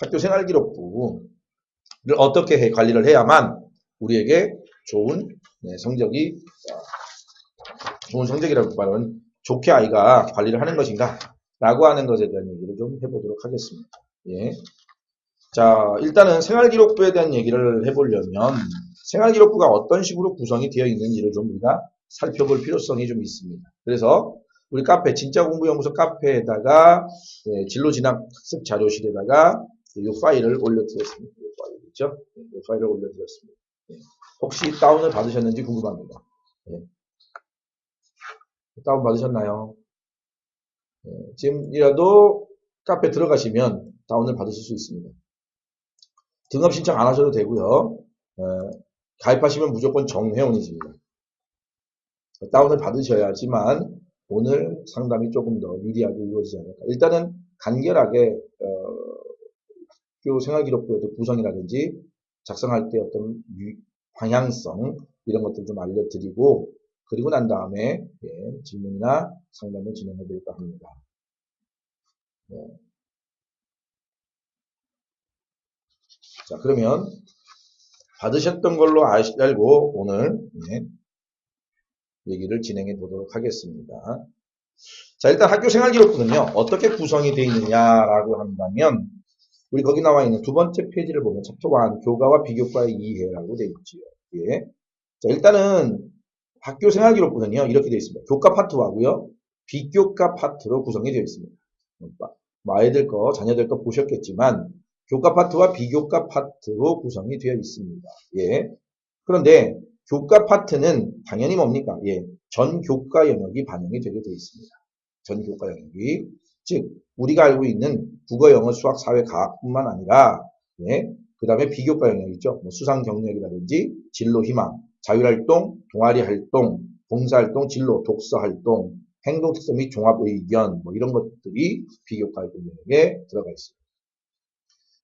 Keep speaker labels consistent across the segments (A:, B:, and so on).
A: 학교 생활기록부를 어떻게 관리를 해야만 우리에게 좋은 성적이 좋은 성적이라고 말하면 좋게 아이가 관리를 하는 것인가 라고 하는 것에 대한 얘기를 좀 해보도록 하겠습니다. 예. 자, 일단은 생활기록부에 대한 얘기를 해보려면 생활기록부가 어떤 식으로 구성이 되어 있는지를 좀 우리가 살펴볼 필요성이 좀 있습니다. 그래서 우리 카페, 진짜공부연구소 카페에다가 진로 진학 학습 자료실에다가 이 파일을 올려드렸습니다. 이 파일 있죠? 이 파일을 올려드렸습니다. 혹시 다운을 받으셨는지 궁금합니다. 다운 받으셨나요? 지금이라도 카페 들어가시면 다운을 받으실 수 있습니다. 등업 신청 안 하셔도 되고요. 가입하시면 무조건 정회원이십니다. 다운을 받으셔야지만 오늘 상담이 조금 더 유리하게 이루어지지 않을까. 일단은 간결하게 학교 생활기록부의 구성이라든지 작성할 때 어떤 방향성 이런 것들 좀 알려드리고 그리고 난 다음에 질문이나 상담을 진행해 드릴까 합니다. 자, 그러면 받으셨던 걸로 알고 오늘 얘기를 진행해 보도록 하겠습니다. 자, 일단 학교 생활기록부는요, 어떻게 구성이 되어 있느냐라고 한다면, 우리 거기 나와 있는 두 번째 페이지를 보면 챕터 1, 교과와 비교과의 이해라고 되어 있지요. 예. 자, 일단은 학교 생활기록부는요, 이렇게 되어 있습니다. 교과 파트하고요, 비교과 파트로 구성이 되어 있습니다. 아이들 거, 자녀들 거 보셨겠지만, 교과 파트와 비교과 파트로 구성이 되어 있습니다. 예. 그런데 교과 파트는 당연히 뭡니까? 예. 전 교과 영역이 반영이 되게 되어 있습니다. 전 교과 영역이. 즉, 우리가 알고 있는 국어, 영어, 수학, 사회, 과학뿐만 아니라, 예. 그 다음에 비교과 영역 있죠. 뭐 수상 경력이라든지, 진로 희망, 자율활동, 동아리 활동, 봉사활동, 진로, 독서활동, 행동 특성 및 종합 의견, 뭐 이런 것들이 비교과 영역에 들어가 있습니다.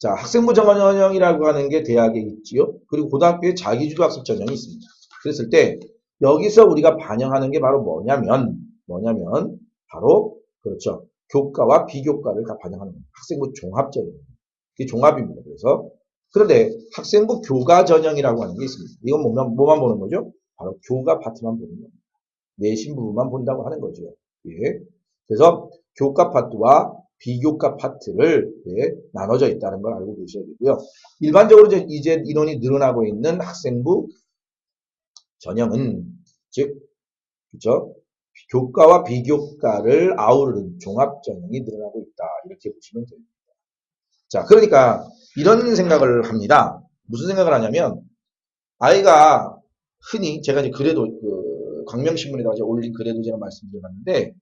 A: 자, 학생부 전형이라고 하는 게 대학에 있지요. 그리고 고등학교에 자기주도 학습 전형이 있습니다. 그랬을 때 여기서 우리가 반영하는 게 바로 뭐냐면 바로 그렇죠. 교과와 비교과를 다 반영하는 거예요. 학생부 종합 전형. 이게 종합입니다. 그래서 그런데 학생부 교과 전형이라고 하는 게 있습니다. 이건 뭐만 보는 거죠? 바로 교과 파트만 보는 겁니다. 내신 부분만 본다고 하는 거죠. 예. 그래서 교과 파트와 비교과 파트를 나눠져 있다는 걸 알고 계셔야 되고요. 일반적으로 이제 인원이 늘어나고 있는 학생부 전형은 즉 그렇죠? 교과와 비교과를 아우르는 종합 전형이 늘어나고 있다. 이렇게 보시면 됩니다. 자, 그러니까 이런 생각을 합니다. 무슨 생각을 하냐면 아이가 흔히 제가 이제 그래도 광명신문에다가 올린 글에도 제가 말씀드렸는데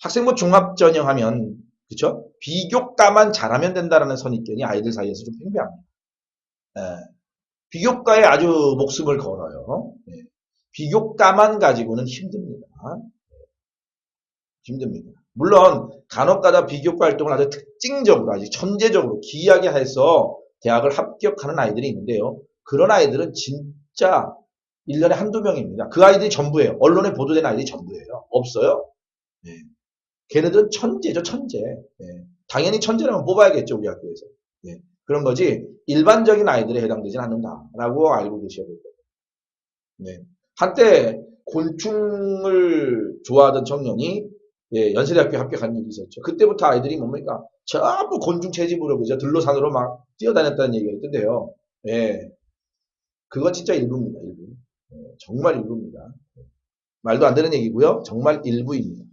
A: 학생부 종합전형 하면 그쵸? 비교과만 잘하면 된다라는 선입견이 아이들 사이에서 좀 팽배합니다. 비교과에 아주 목숨을 걸어요. 비교과만 가지고는 힘듭니다. 힘듭니다. 물론 간혹가다 비교과 활동을 아주 특징적으로 아주 천재적으로 기이하게 해서 대학을 합격하는 아이들이 있는데요. 그런 아이들은 진짜 1년에 한두 명입니다. 그 아이들이 전부예요. 언론에 보도된 아이들이 전부예요. 없어요. 걔네들은 천재죠, 천재. 당연히 천재라면 뽑아야겠죠, 우리 학교에서. 그런 거지, 일반적인 아이들에 해당되진 않는다라고 알고 계셔야 될 거예요. 한때 곤충을 좋아하던 청년이 연세대학교 합격한 일이 있었죠. 그때부터 아이들이 뭡니까? 전부 곤충 채집으로 그죠? 들로산으로 막 뛰어다녔다는 얘기가 있던데요. 그건 진짜 일부입니다, 일부. 정말 일부입니다. 말도 안 되는 얘기고요. 정말 일부입니다.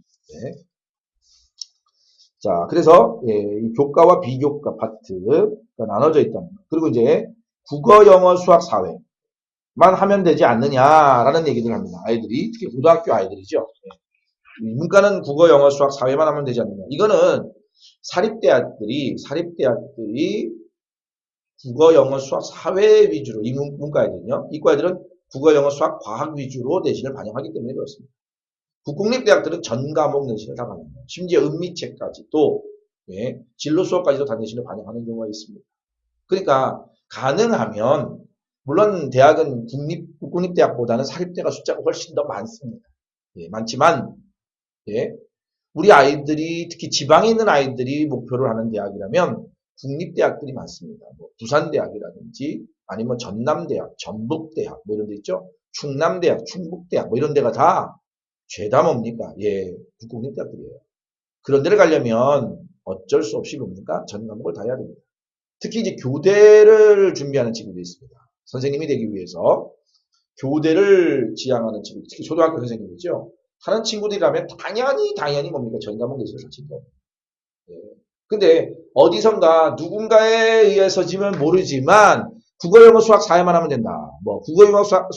A: 자, 그래서 이 교과와 비교과 파트가 나눠져 있다는 거. 그리고 이제 국어, 영어, 수학, 사회만 하면 되지 않느냐라는 얘기를 합니다. 아이들이 특히 고등학교 아이들이죠. 문과는 국어, 영어, 수학, 사회만 하면 되지 않느냐. 이거는 사립대학들이 국어, 영어, 수학, 사회 위주로 이 문과애들은요. 이과애들은 국어, 영어, 수학, 과학 위주로 내신을 반영하기 때문에 그렇습니다. 국공립대학들은 전 과목 내신을 다 반영해요. 심지어 은미책까지도 진로 수업까지도 다 내신을 반영하는 경우가 있습니다. 그러니까 가능하면 물론 대학은 국공립대학보다는 사립대가 숫자가 훨씬 더 많습니다. 많지만 우리 아이들이 특히 지방에 있는 아이들이 목표를 하는 대학이라면 국립대학들이 많습니다. 뭐 부산대학이라든지 아니면 전남대학, 전북대학 뭐 이런 데 있죠. 충남대학, 충북대학 뭐 이런 데가 다 죄다 뭡니까? 예, 국공립대학들이에요. 그런 데를 가려면 어쩔 수 없이 뭡니까? 전 과목을 다 해야 됩니다. 특히 이제 교대를 준비하는 친구들이 있습니다. 선생님이 되기 위해서 교대를 지향하는 친구, 특히 초등학교 선생님이죠. 하는 친구들이라면 당연히 뭡니까? 전 과목 예술을 가르칠 거예요. 예. 근데 어디선가 누군가에 의해서지만 모르지만 국어, 영어, 수학, 사회만 하면 된다. 뭐 국어, 영어, 수학,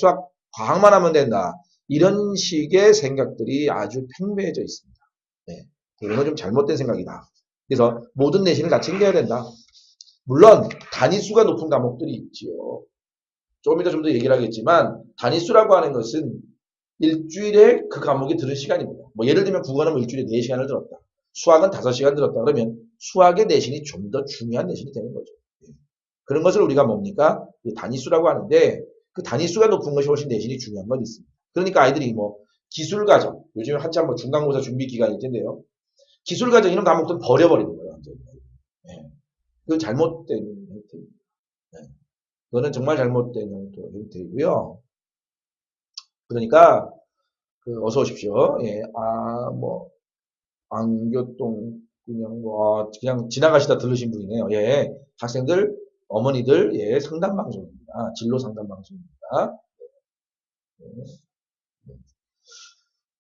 A: 과학만 하면 된다. 이런 식의 생각들이 아주 팽배해져 있습니다. 네. 이건 좀 잘못된 생각이다. 그래서 모든 내신을 다 챙겨야 된다. 물론 단위수가 높은 과목들이 있지요. 조금 이따 좀 더 얘기를 하겠지만 단위수라고 하는 것은 일주일에 그 과목이 들은 시간입니다. 뭐 예를 들면 국어는 뭐 일주일에 4시간을 들었다. 수학은 5시간 들었다. 그러면 수학의 내신이 좀 더 중요한 내신이 되는 거죠. 그런 것을 우리가 뭡니까? 단위수라고 하는데 그 단위수가 높은 것이 훨씬 내신이 중요한 건 있습니다. 그러니까 아이들이 뭐 기술과정, 요즘 한참 뭐 중간고사 준비 기간일 텐데요. 기술과정 이런 과목들은 버려버리는 거예요. 완전히. 네. 그건 잘못된 형태입니다. 네. 그거는 정말 잘못된 형태이고요. 그러니까 어서 오십시오. 예, 뭐 안교동 그냥 지나가시다 들으신 분이네요. 예, 학생들, 어머니들, 예, 상담 방송입니다. 진로 상담 방송입니다.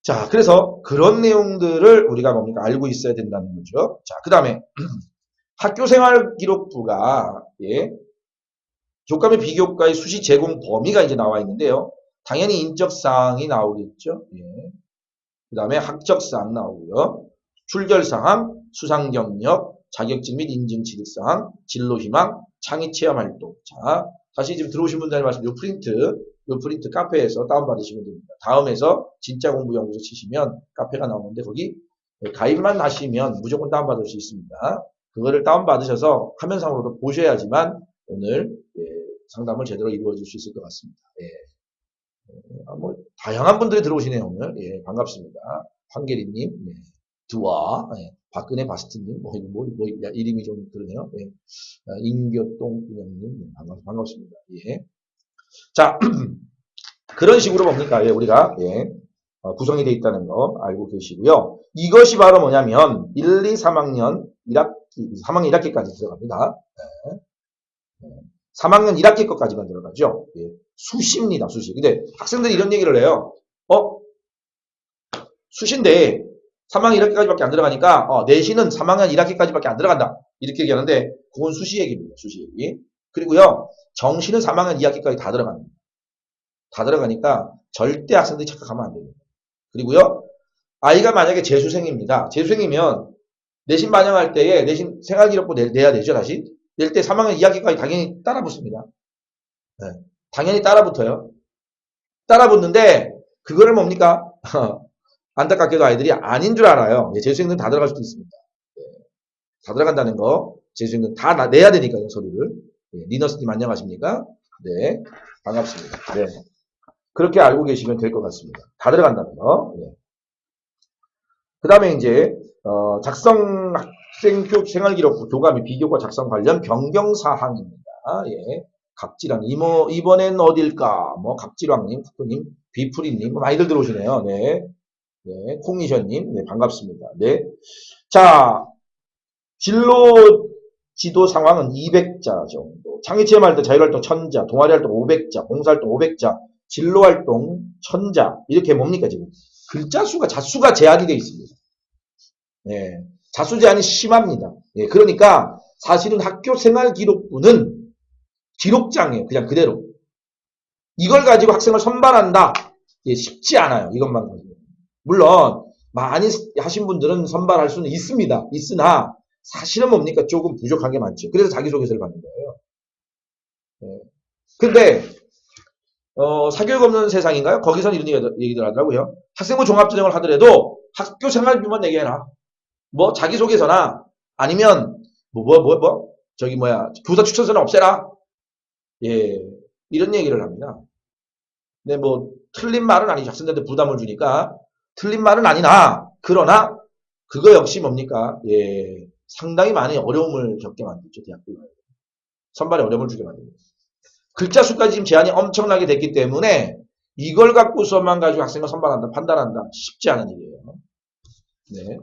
A: 자, 그래서 그런 내용들을 우리가 뭡니까? 알고 있어야 된다는 거죠. 자, 그 다음에 학교생활기록부가 예, 교과및 비교과의 수시 제공 범위가 이제 나와 있는데요. 당연히 인적사항이 나오겠죠. 예. 그 다음에 학적사항 나오고요. 출결사항, 수상경력, 자격증 및 인증취득사항, 진로희망, 창의체험활동. 자, 다시 지금 들어오신 분들 말씀, 요 프린트 카페에서 다운받으시면 됩니다. 다음에서 진짜공부연구소 치시면 카페가 나오는데 거기 가입만 하시면 무조건 다운받을 수 있습니다. 그거를 다운받으셔서 화면상으로도 보셔야지만 오늘 예, 상담을 제대로 이루어질 수 있을 것 같습니다. 예. 뭐 다양한 분들이 들어오시네요 오늘. 예, 반갑습니다. 황계리님, 네. 두아, 예. 박근혜 바스티님, 이름이 좀 그러네요. 예. 인교동 분양님, 네, 반갑습니다. 예. 자, 그런 식으로 뭡니까? 예, 우리가 예, 구성이 되어 있다는 거 알고 계시고요. 이것이 바로 뭐냐면 1, 2, 3학년 3학년 1학기까지 들어갑니다. 예. 3학년 1학기 것까지만 들어가죠. 예. 수시입니다, 수시. 근데 학생들이 이런 얘기를 해요. 수시인데 3학년 1학기까지밖에 안 들어가니까 내신은 3학년 1학기까지밖에 안 들어간다. 이렇게 얘기하는데 그건 수시 얘기입니다. 수시 얘기. 그리고요. 정시는 3학년 2학기까지 다 들어갑니다. 다 들어가니까 절대 학생들이 착각하면 안 됩니다. 그리고요. 아이가 만약에 재수생입니다. 재수생이면 내신 반영할 때에 내신 생활기록부 내야 되죠. 다시. 낼 때 3학년 2학기까지 당연히 따라 붙습니다. 네. 당연히 따라 붙어요. 따라 붙는데 그거를 뭡니까? 안타깝게도 아이들이 아닌 줄 알아요. 재수생들은 다 들어갈 수도 있습니다. 네. 다 들어간다는 거. 재수생들은 다 내야 되니까요. 서류를. 네. 리너스님 안녕하십니까? 네. 반갑습니다. 네. 그렇게 알고 계시면 될 것 같습니다. 다 들어간다는 거. 네. 그 다음에 이제 작성 학생 생활기록부 교과 및 비교과 작성 관련 변경사항입니다. 예. 각질왕 이번엔 어딜까? 뭐 각질왕님, 쿠쿠님, 비프리님 많이들 들어오시네요. 네, 네, 콩미션님, 네 반갑습니다. 네, 자 진로 지도 상황은 200자 정도. 창의체험할 때 자율활동 1000자, 동아리활동 500자, 봉사활동 500자, 진로활동 1000자 이렇게 뭡니까 지금 글자 수가 자수가 제한이 되어 있습니다. 네, 자수 제한이 심합니다. 네, 그러니까 사실은 학교 생활 기록부는 기록장이에요. 그냥 그대로. 이걸 가지고 학생을 선발한다. 예, 쉽지 않아요. 이것만 가지고. 물론 많이 하신 분들은 선발할 수는 있습니다. 있으나 사실은 뭡니까? 조금 부족한 게 많죠. 그래서 자기소개서를 받는 거예요. 네. 근데 사교육 없는 세상인가요? 거기서는 이런 얘기들 하더라고요. 학생부 종합전형을 하더라도 학교 생활비만 내게 해라. 뭐 자기소개서나 아니면 교사 추천서는 없애라. 예, 이런 얘기를 합니다. 근데 뭐 틀린 말은 아니죠. 학생들한테 부담을 주니까 틀린 말은 아니나 그러나 그거 역시 뭡니까? 예, 상당히 많이 어려움을 겪게 만들죠. 대학교가. 선발에 어려움을 주게 만듭니다. 글자 수까지 지금 제한이 엄청나게 됐기 때문에 이걸 갖고서만 가지고 학생을 선발한다, 판단한다. 쉽지 않은 일이에요. 네.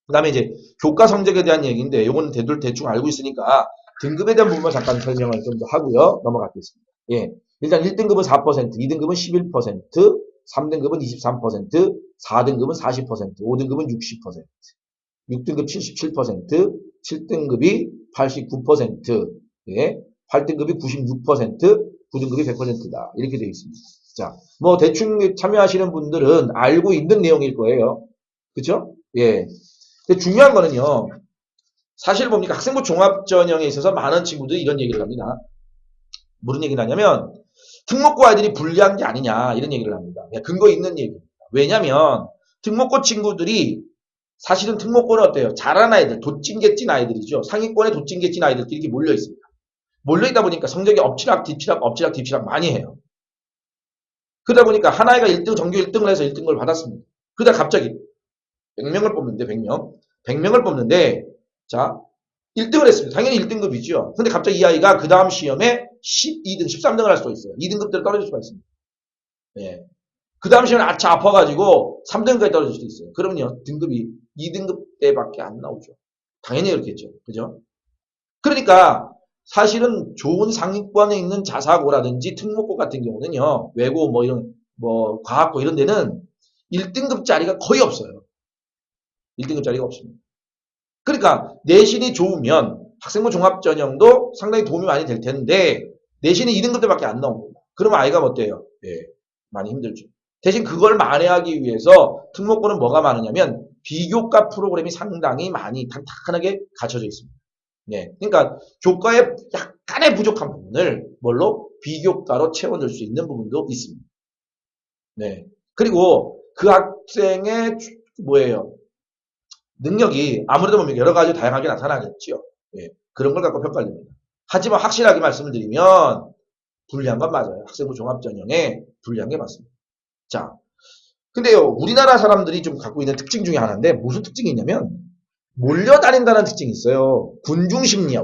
A: 그 다음에 이제 교과 성적에 대한 얘기인데 요건 대충 알고 있으니까 등급에 대한 부분만 잠깐 설명을 좀 더 하고요. 넘어가겠습니다. 예. 일단 1등급은 4%, 2등급은 11%, 3등급은 23%, 4등급은 40%, 5등급은 60%, 6등급 77%, 7등급이 89%, 예. 8등급이 96%, 9등급이 100%다. 이렇게 되어 있습니다. 자, 뭐 대충 참여하시는 분들은 알고 있는 내용일 거예요. 그쵸? 예. 근데 중요한 거는요. 사실 뭡니까? 학생부 종합전형에 있어서 많은 친구들이 이런 얘기를 합니다. 무슨 얘기를 하냐면 특목고 아이들이 불리한 게 아니냐 이런 얘기를 합니다. 근거 있는 얘기입니다. 왜냐면 특목고 친구들이 사실은 특목고는 어때요? 잘하는 아이들, 도찐개찐 아이들이죠. 상위권에 도찐개찐 아이들끼리 이렇게 몰려 있습니다. 몰려 있다 보니까 성적이 엎치락 뒤치락 많이 해요. 그러다 보니까 하나이가 1등 전교 1등을 해서 1등을 받았습니다. 그러다 갑자기 100명을 뽑는데 100명을 뽑는데 자 1등을 했습니다. 당연히 1등급이죠. 근데 갑자기 이 아이가 그 다음 시험에 12등, 13등을 할 수도 있어요. 2등급대로 떨어질 수가 있습니다. 예. 그 다음 시험에 아파가지고 3등급까지 떨어질 수도 있어요. 그러면요 등급이 2등급대밖에 안 나오죠. 당연히 그렇겠죠. 그죠? 그러니까 사실은 좋은 상위권에 있는 자사고라든지 특목고 같은 경우는요. 외고 뭐 이런 뭐 과학고 이런 데는 1등급짜리가 거의 없어요. 1등급짜리가 없습니다. 그러니까 내신이 좋으면 학생부 종합전형도 상당히 도움이 많이 될 텐데 내신이 2등급대밖에 안 나옵니다. 그러면 아이가 어때요? 예, 많이 힘들죠. 대신 그걸 만회하기 위해서 특목고는 뭐가 많으냐면 비교과 프로그램이 상당히 많이 탄탄하게 갖춰져 있습니다. 네, 그러니까 교과에 약간의 부족한 부분을 뭘로 비교과로 채워줄 수 있는 부분도 있습니다. 네, 그리고 그 학생의 뭐예요? 능력이 아무래도 보면 여러 가지 다양하게 나타나겠죠. 예, 그런 걸 갖고 평가를 합니다. 하지만 확실하게 말씀을 드리면 불리한 건 맞아요. 학생부 종합전형에 불리한 게 맞습니다. 자, 근데요 우리나라 사람들이 좀 갖고 있는 특징 중에 하나인데 무슨 특징이 있냐면 몰려다닌다는 특징이 있어요. 군중심리야.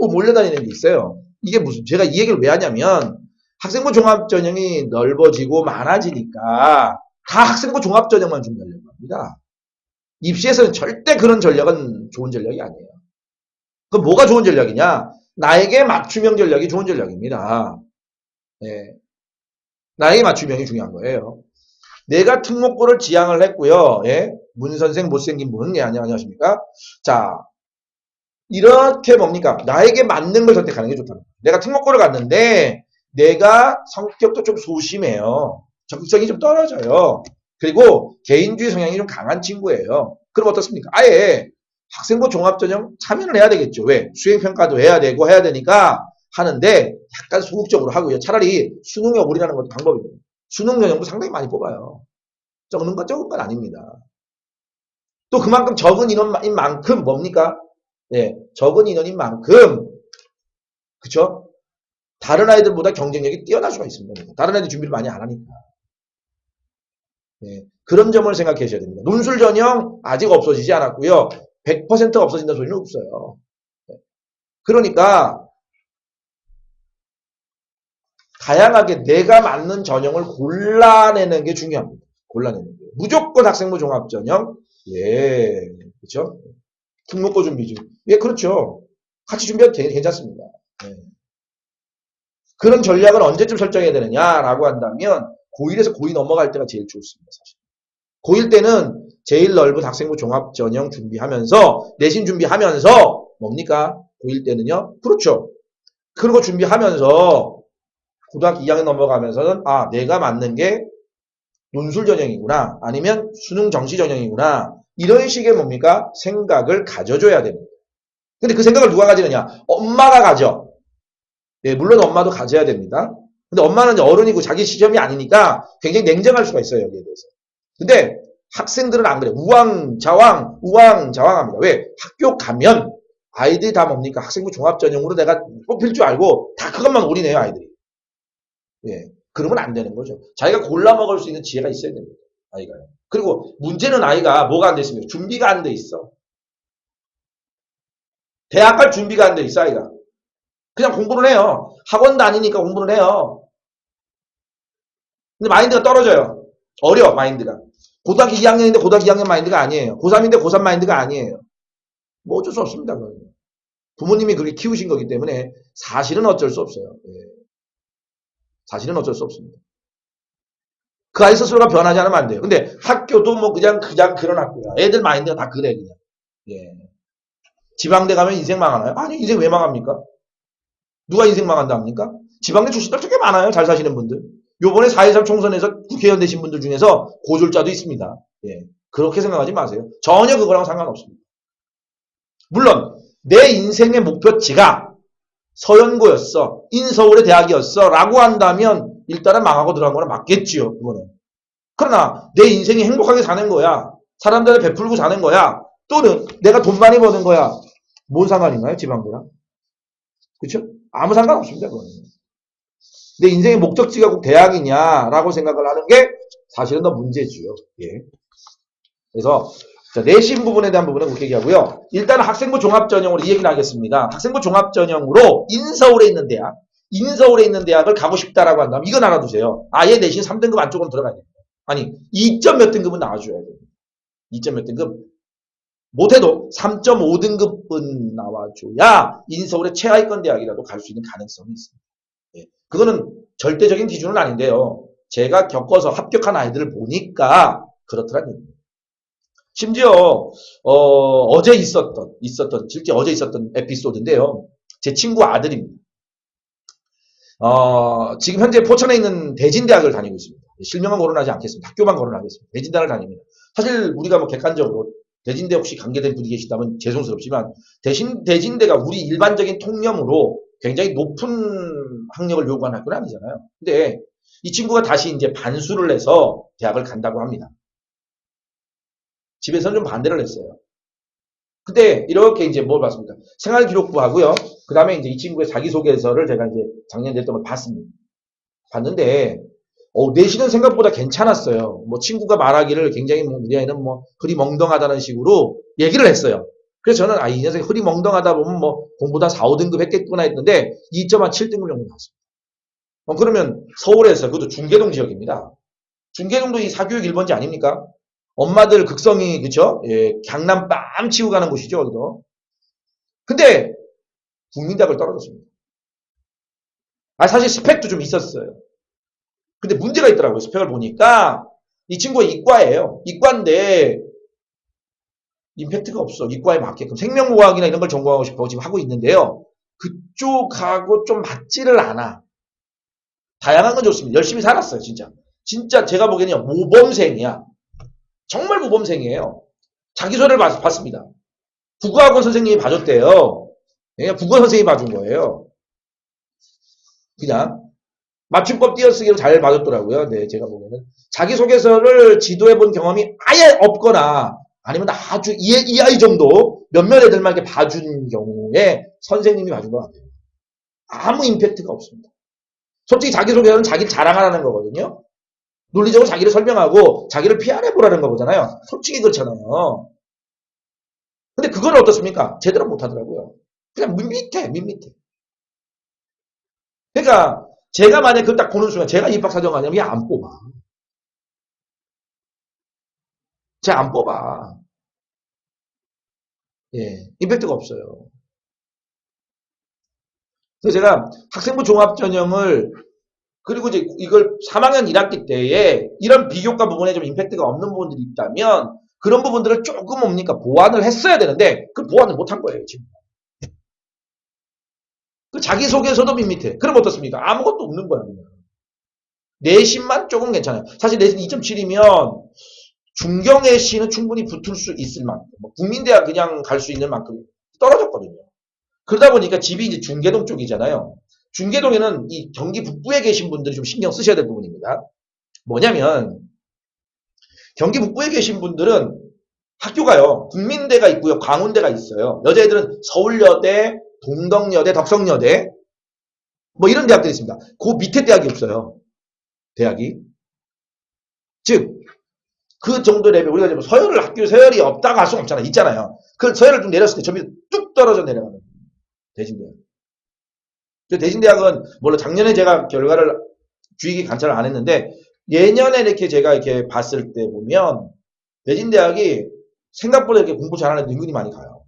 A: 몰려다니는 게 있어요. 이게 무슨 제가 이 얘기를 왜 하냐면 학생부 종합전형이 넓어지고 많아지니까 다 학생부 종합전형만 준비하려고 합니다. 입시에서는 절대 그런 전략은 좋은 전략이 아니에요. 그럼 뭐가 좋은 전략이냐? 나에게 맞춤형 전략이 좋은 전략입니다. 네. 나에게 맞춤형이 중요한 거예요. 내가 특목고를 지향을 했고요. 예? 문선생 못생긴 분, 예, 안녕하십니까? 자, 이렇게 뭡니까? 나에게 맞는 걸 선택하는 게 좋다. 내가 특목고를 갔는데 내가 성격도 좀 소심해요. 적극성이 좀 떨어져요. 그리고 개인주의 성향이 좀 강한 친구예요. 그럼 어떻습니까? 아예 학생부 종합전형 참여를 해야 되겠죠. 왜? 수행평가도 해야 되고 해야 되니까 하는데 약간 소극적으로 하고요. 차라리 수능에 올인하는 것도 방법입니다. 수능 전형도 상당히 많이 뽑아요. 적은 건 아닙니다. 또 그만큼 적은 인원인 만큼 뭡니까? 네, 적은 인원인 만큼 그쵸? 다른 아이들보다 경쟁력이 뛰어날 수가 있습니다. 다른 아이들 준비를 많이 안 하니까. 네, 그런 점을 생각해 주셔야 됩니다. 논술 전형 아직 없어지지 않았고요. 100% 없어진다는 소리는 없어요. 네, 그러니까 다양하게 내가 맞는 전형을 골라내는 게 중요합니다. 골라내는 게. 무조건 학생부 종합전형. 예, 그렇죠? 특목고 준비 중. 예, 그렇죠. 같이 준비해도 괜찮습니다. 예. 그런 전략을 언제쯤 설정해야 되느냐라고 한다면 고1에서 고2 넘어갈 때가 제일 좋습니다. 사실. 고1 때는 제일 넓은 학생부 종합전형 준비하면서 내신 준비하면서 뭡니까? 고1 때는요. 그렇죠. 그런 거 준비하면서 고등학교 2학년 넘어가면서는 아 내가 맞는 게 논술 전형이구나 아니면 수능 정시 전형이구나 이런 식의 뭡니까? 생각을 가져줘야 됩니다. 근데 그 생각을 누가 가지느냐? 엄마가 가져. 네, 물론 엄마도 가져야 됩니다. 근데 엄마는 이제 어른이고 자기 시점이 아니니까 굉장히 냉정할 수가 있어요, 여기에 대해서. 근데 학생들은 안 그래요. 우왕좌왕합니다. 왜? 학교 가면 아이들이 다 뭡니까? 학생부 종합전형으로 내가 뽑힐 줄 알고 다 그것만 올인해요, 아이들이. 예. 그러면 안 되는 거죠. 자기가 골라 먹을 수 있는 지혜가 있어야 됩니다. 아이가요. 그리고 문제는 아이가 뭐가 안 돼 있습니까? 준비가 안 돼 있어. 대학 갈 준비가 안 돼 있어, 아이가. 그냥 공부를 해요. 학원 다니니까 공부를 해요. 근데 마인드가 떨어져요. 어려, 마인드가. 고등학교 2학년인데 고등학교 2학년 마인드가 아니에요. 고3인데 고3 마인드가 아니에요. 뭐 어쩔 수 없습니다. 그건. 부모님이 그렇게 키우신 거기 때문에 사실은 어쩔 수 없어요. 예. 사실은 어쩔 수 없습니다. 그 아이 스스로가 변하지 않으면 안 돼요. 근데 학교도 뭐 그냥 그런 학교야. 애들 마인드가 다 그래, 그냥. 예. 지방대 가면 인생 망하나요? 아니, 인생 왜 망합니까? 누가 인생 망한다 합니까? 지방대 출신들 되게 많아요. 잘 사시는 분들. 요번에 4.13 총선에서 국회의원 되신 분들 중에서 고졸자도 있습니다. 예. 그렇게 생각하지 마세요. 전혀 그거랑 상관없습니다. 물론 내 인생의 목표지가 서연고였어. 인서울의 대학이었어. 라고 한다면 일단은 망하고 들어간 거는 맞겠지요. 그거는. 그러나 내 인생이 행복하게 사는 거야. 사람들을 베풀고 사는 거야. 또는 내가 돈 많이 버는 거야. 뭔 상관인가요? 지방대랑. 그렇죠? 아무 상관없습니다. 그거는. 내 인생의 목적지가 꼭 대학이냐라고 생각을 하는 게 사실은 더 문제지요. 예. 그래서 자, 내신 부분에 대한 부분은 그렇게 얘기하고요. 일단 학생부 종합전형으로 이 얘기를 하겠습니다. 학생부 종합전형으로 인서울에 있는 대학을 가고 싶다라고 한다면 이건 알아두세요. 아예 내신 3등급 안쪽으로 들어가야 돼요. 아니 2점 몇 등급은 나와줘야 돼요. 2점 몇 등급. 못해도 3.5등급은 나와줘야 인서울의 최하위권 대학이라도 갈 수 있는 가능성이 있습니다. 예. 그거는 절대적인 기준은 아닌데요. 제가 겪어서 합격한 아이들을 보니까 그렇더란 얘기입니다. 심지어 실제 어제 있었던 에피소드인데요. 제 친구 아들입니다. 지금 현재 포천에 있는 대진대학을 다니고 있습니다. 실명은 거론하지 않겠습니다. 학교만 거론하겠습니다. 대진대학을 다닙니다. 사실 우리가 뭐 객관적으로 대진대 혹시 관계된 분이 계시다면 죄송스럽지만 대진대가 우리 일반적인 통념으로 굉장히 높은 학력을 요구하는 학교는 아니잖아요. 근데 이 친구가 다시 이제 반수를 해서 대학을 간다고 합니다. 집에서는 좀 반대를 했어요. 근데 이렇게 이제 뭘 봤습니까? 생활기록부 하고요. 그 다음에 이제 이 친구의 자기소개서를 제가 이제 작년 됐던 걸 봤습니다. 봤는데, 내신은 생각보다 괜찮았어요. 뭐 친구가 말하기를 굉장히 우리 아이는 뭐 흐리멍덩하다는 식으로 얘기를 했어요. 그래서 저는 이 녀석이 흐리멍덩하다 보면 뭐 공부다 4, 5등급 했겠구나 했는데 2.7등급 정도 나왔습니다. 그러면 서울에서 그것도 중계동 지역입니다. 중계동도 이 사교육 1번지 아닙니까? 엄마들 극성이 그쵸? 예, 강남 빰 치고 가는 곳이죠. 여기도. 근데 국민대학을 떨어졌습니다. 사실 스펙도 좀 있었어요. 근데 문제가 있더라고요. 스펙을 보니까 이 친구가 이과예요. 이과인데 임팩트가 없어. 이과에 맞게끔 생명공학이나 이런 걸 전공하고 싶어 지금 하고 있는데요. 그쪽하고 좀 맞지를 않아. 다양한 건 좋습니다. 열심히 살았어요. 진짜 제가 보기에는 모범생이야. 정말 모범생이에요. 자기소개를 봤습니다. 국어학원 선생님이 봐줬대요. 그냥 국어 선생님이 봐준 거예요. 그냥 맞춤법 띄어쓰기로 잘 봐줬더라고요. 네, 제가 보면은 자기소개서를 지도해본 경험이 아예 없거나 아니면 아주 이 아이 정도 몇몇 애들만 이렇게 봐준 경우에 선생님이 봐준 것 같아요. 아무 임팩트가 없습니다. 솔직히 자기소개서는 자기를 자랑하라는 거거든요. 논리적으로 자기를 설명하고 자기를 피아내보라는 거잖아요. 솔직히 그렇잖아요. 근데 그건 어떻습니까? 제대로 못하더라고요. 그냥 밋밋해. 그러니까 제가 만약에 그걸 딱 보는 순간 제가 입학사정 가냐면 안 뽑아. 제가 안 뽑아. 예, 임팩트가 없어요. 그래서 제가 학생부 종합전형을 그리고 이제 이걸 3학년 1학기 때에 이런 비교과 부분에 좀 임팩트가 없는 부분들이 있다면 그런 부분들을 조금 뭡니까 보완을 했어야 되는데 그 보완을 못한 거예요 지금. 그 자기소개서도 밋밋해. 그럼 어떻습니까? 아무것도 없는 거야 그냥. 내신만 조금 괜찮아요. 사실 내신 2.7이면 중경외신은 충분히 붙을 수 있을 만큼 국민대학 그냥 갈 수 있는 만큼 떨어졌거든요. 그러다 보니까 집이 이제 중계동 쪽이잖아요. 중계동에는 이 경기 북부에 계신 분들이 좀 신경 쓰셔야 될 부분입니다. 뭐냐면 경기 북부에 계신 분들은 학교가요. 국민대가 있고요. 광운대가 있어요. 여자애들은 서울여대, 동덕여대, 덕성여대 뭐 이런 대학들이 있습니다. 그 밑에 대학이 없어요. 대학이. 즉 그 정도 레벨, 우리가 지금 서열을, 학교 서열이 없다고 할 수는 없잖아요. 있잖아요. 그 서열을 좀 내렸을 때 저 밑에 뚝 떨어져 내려가는 거예요. 대진대학. 대진대학은, 물론 작년에 제가 결과를 주의깊게 관찰을 안 했는데, 예년에 이렇게 제가 이렇게 봤을 때 보면, 대진대학이 생각보다 이렇게 공부 잘하는 애들 은근히 많이 가요.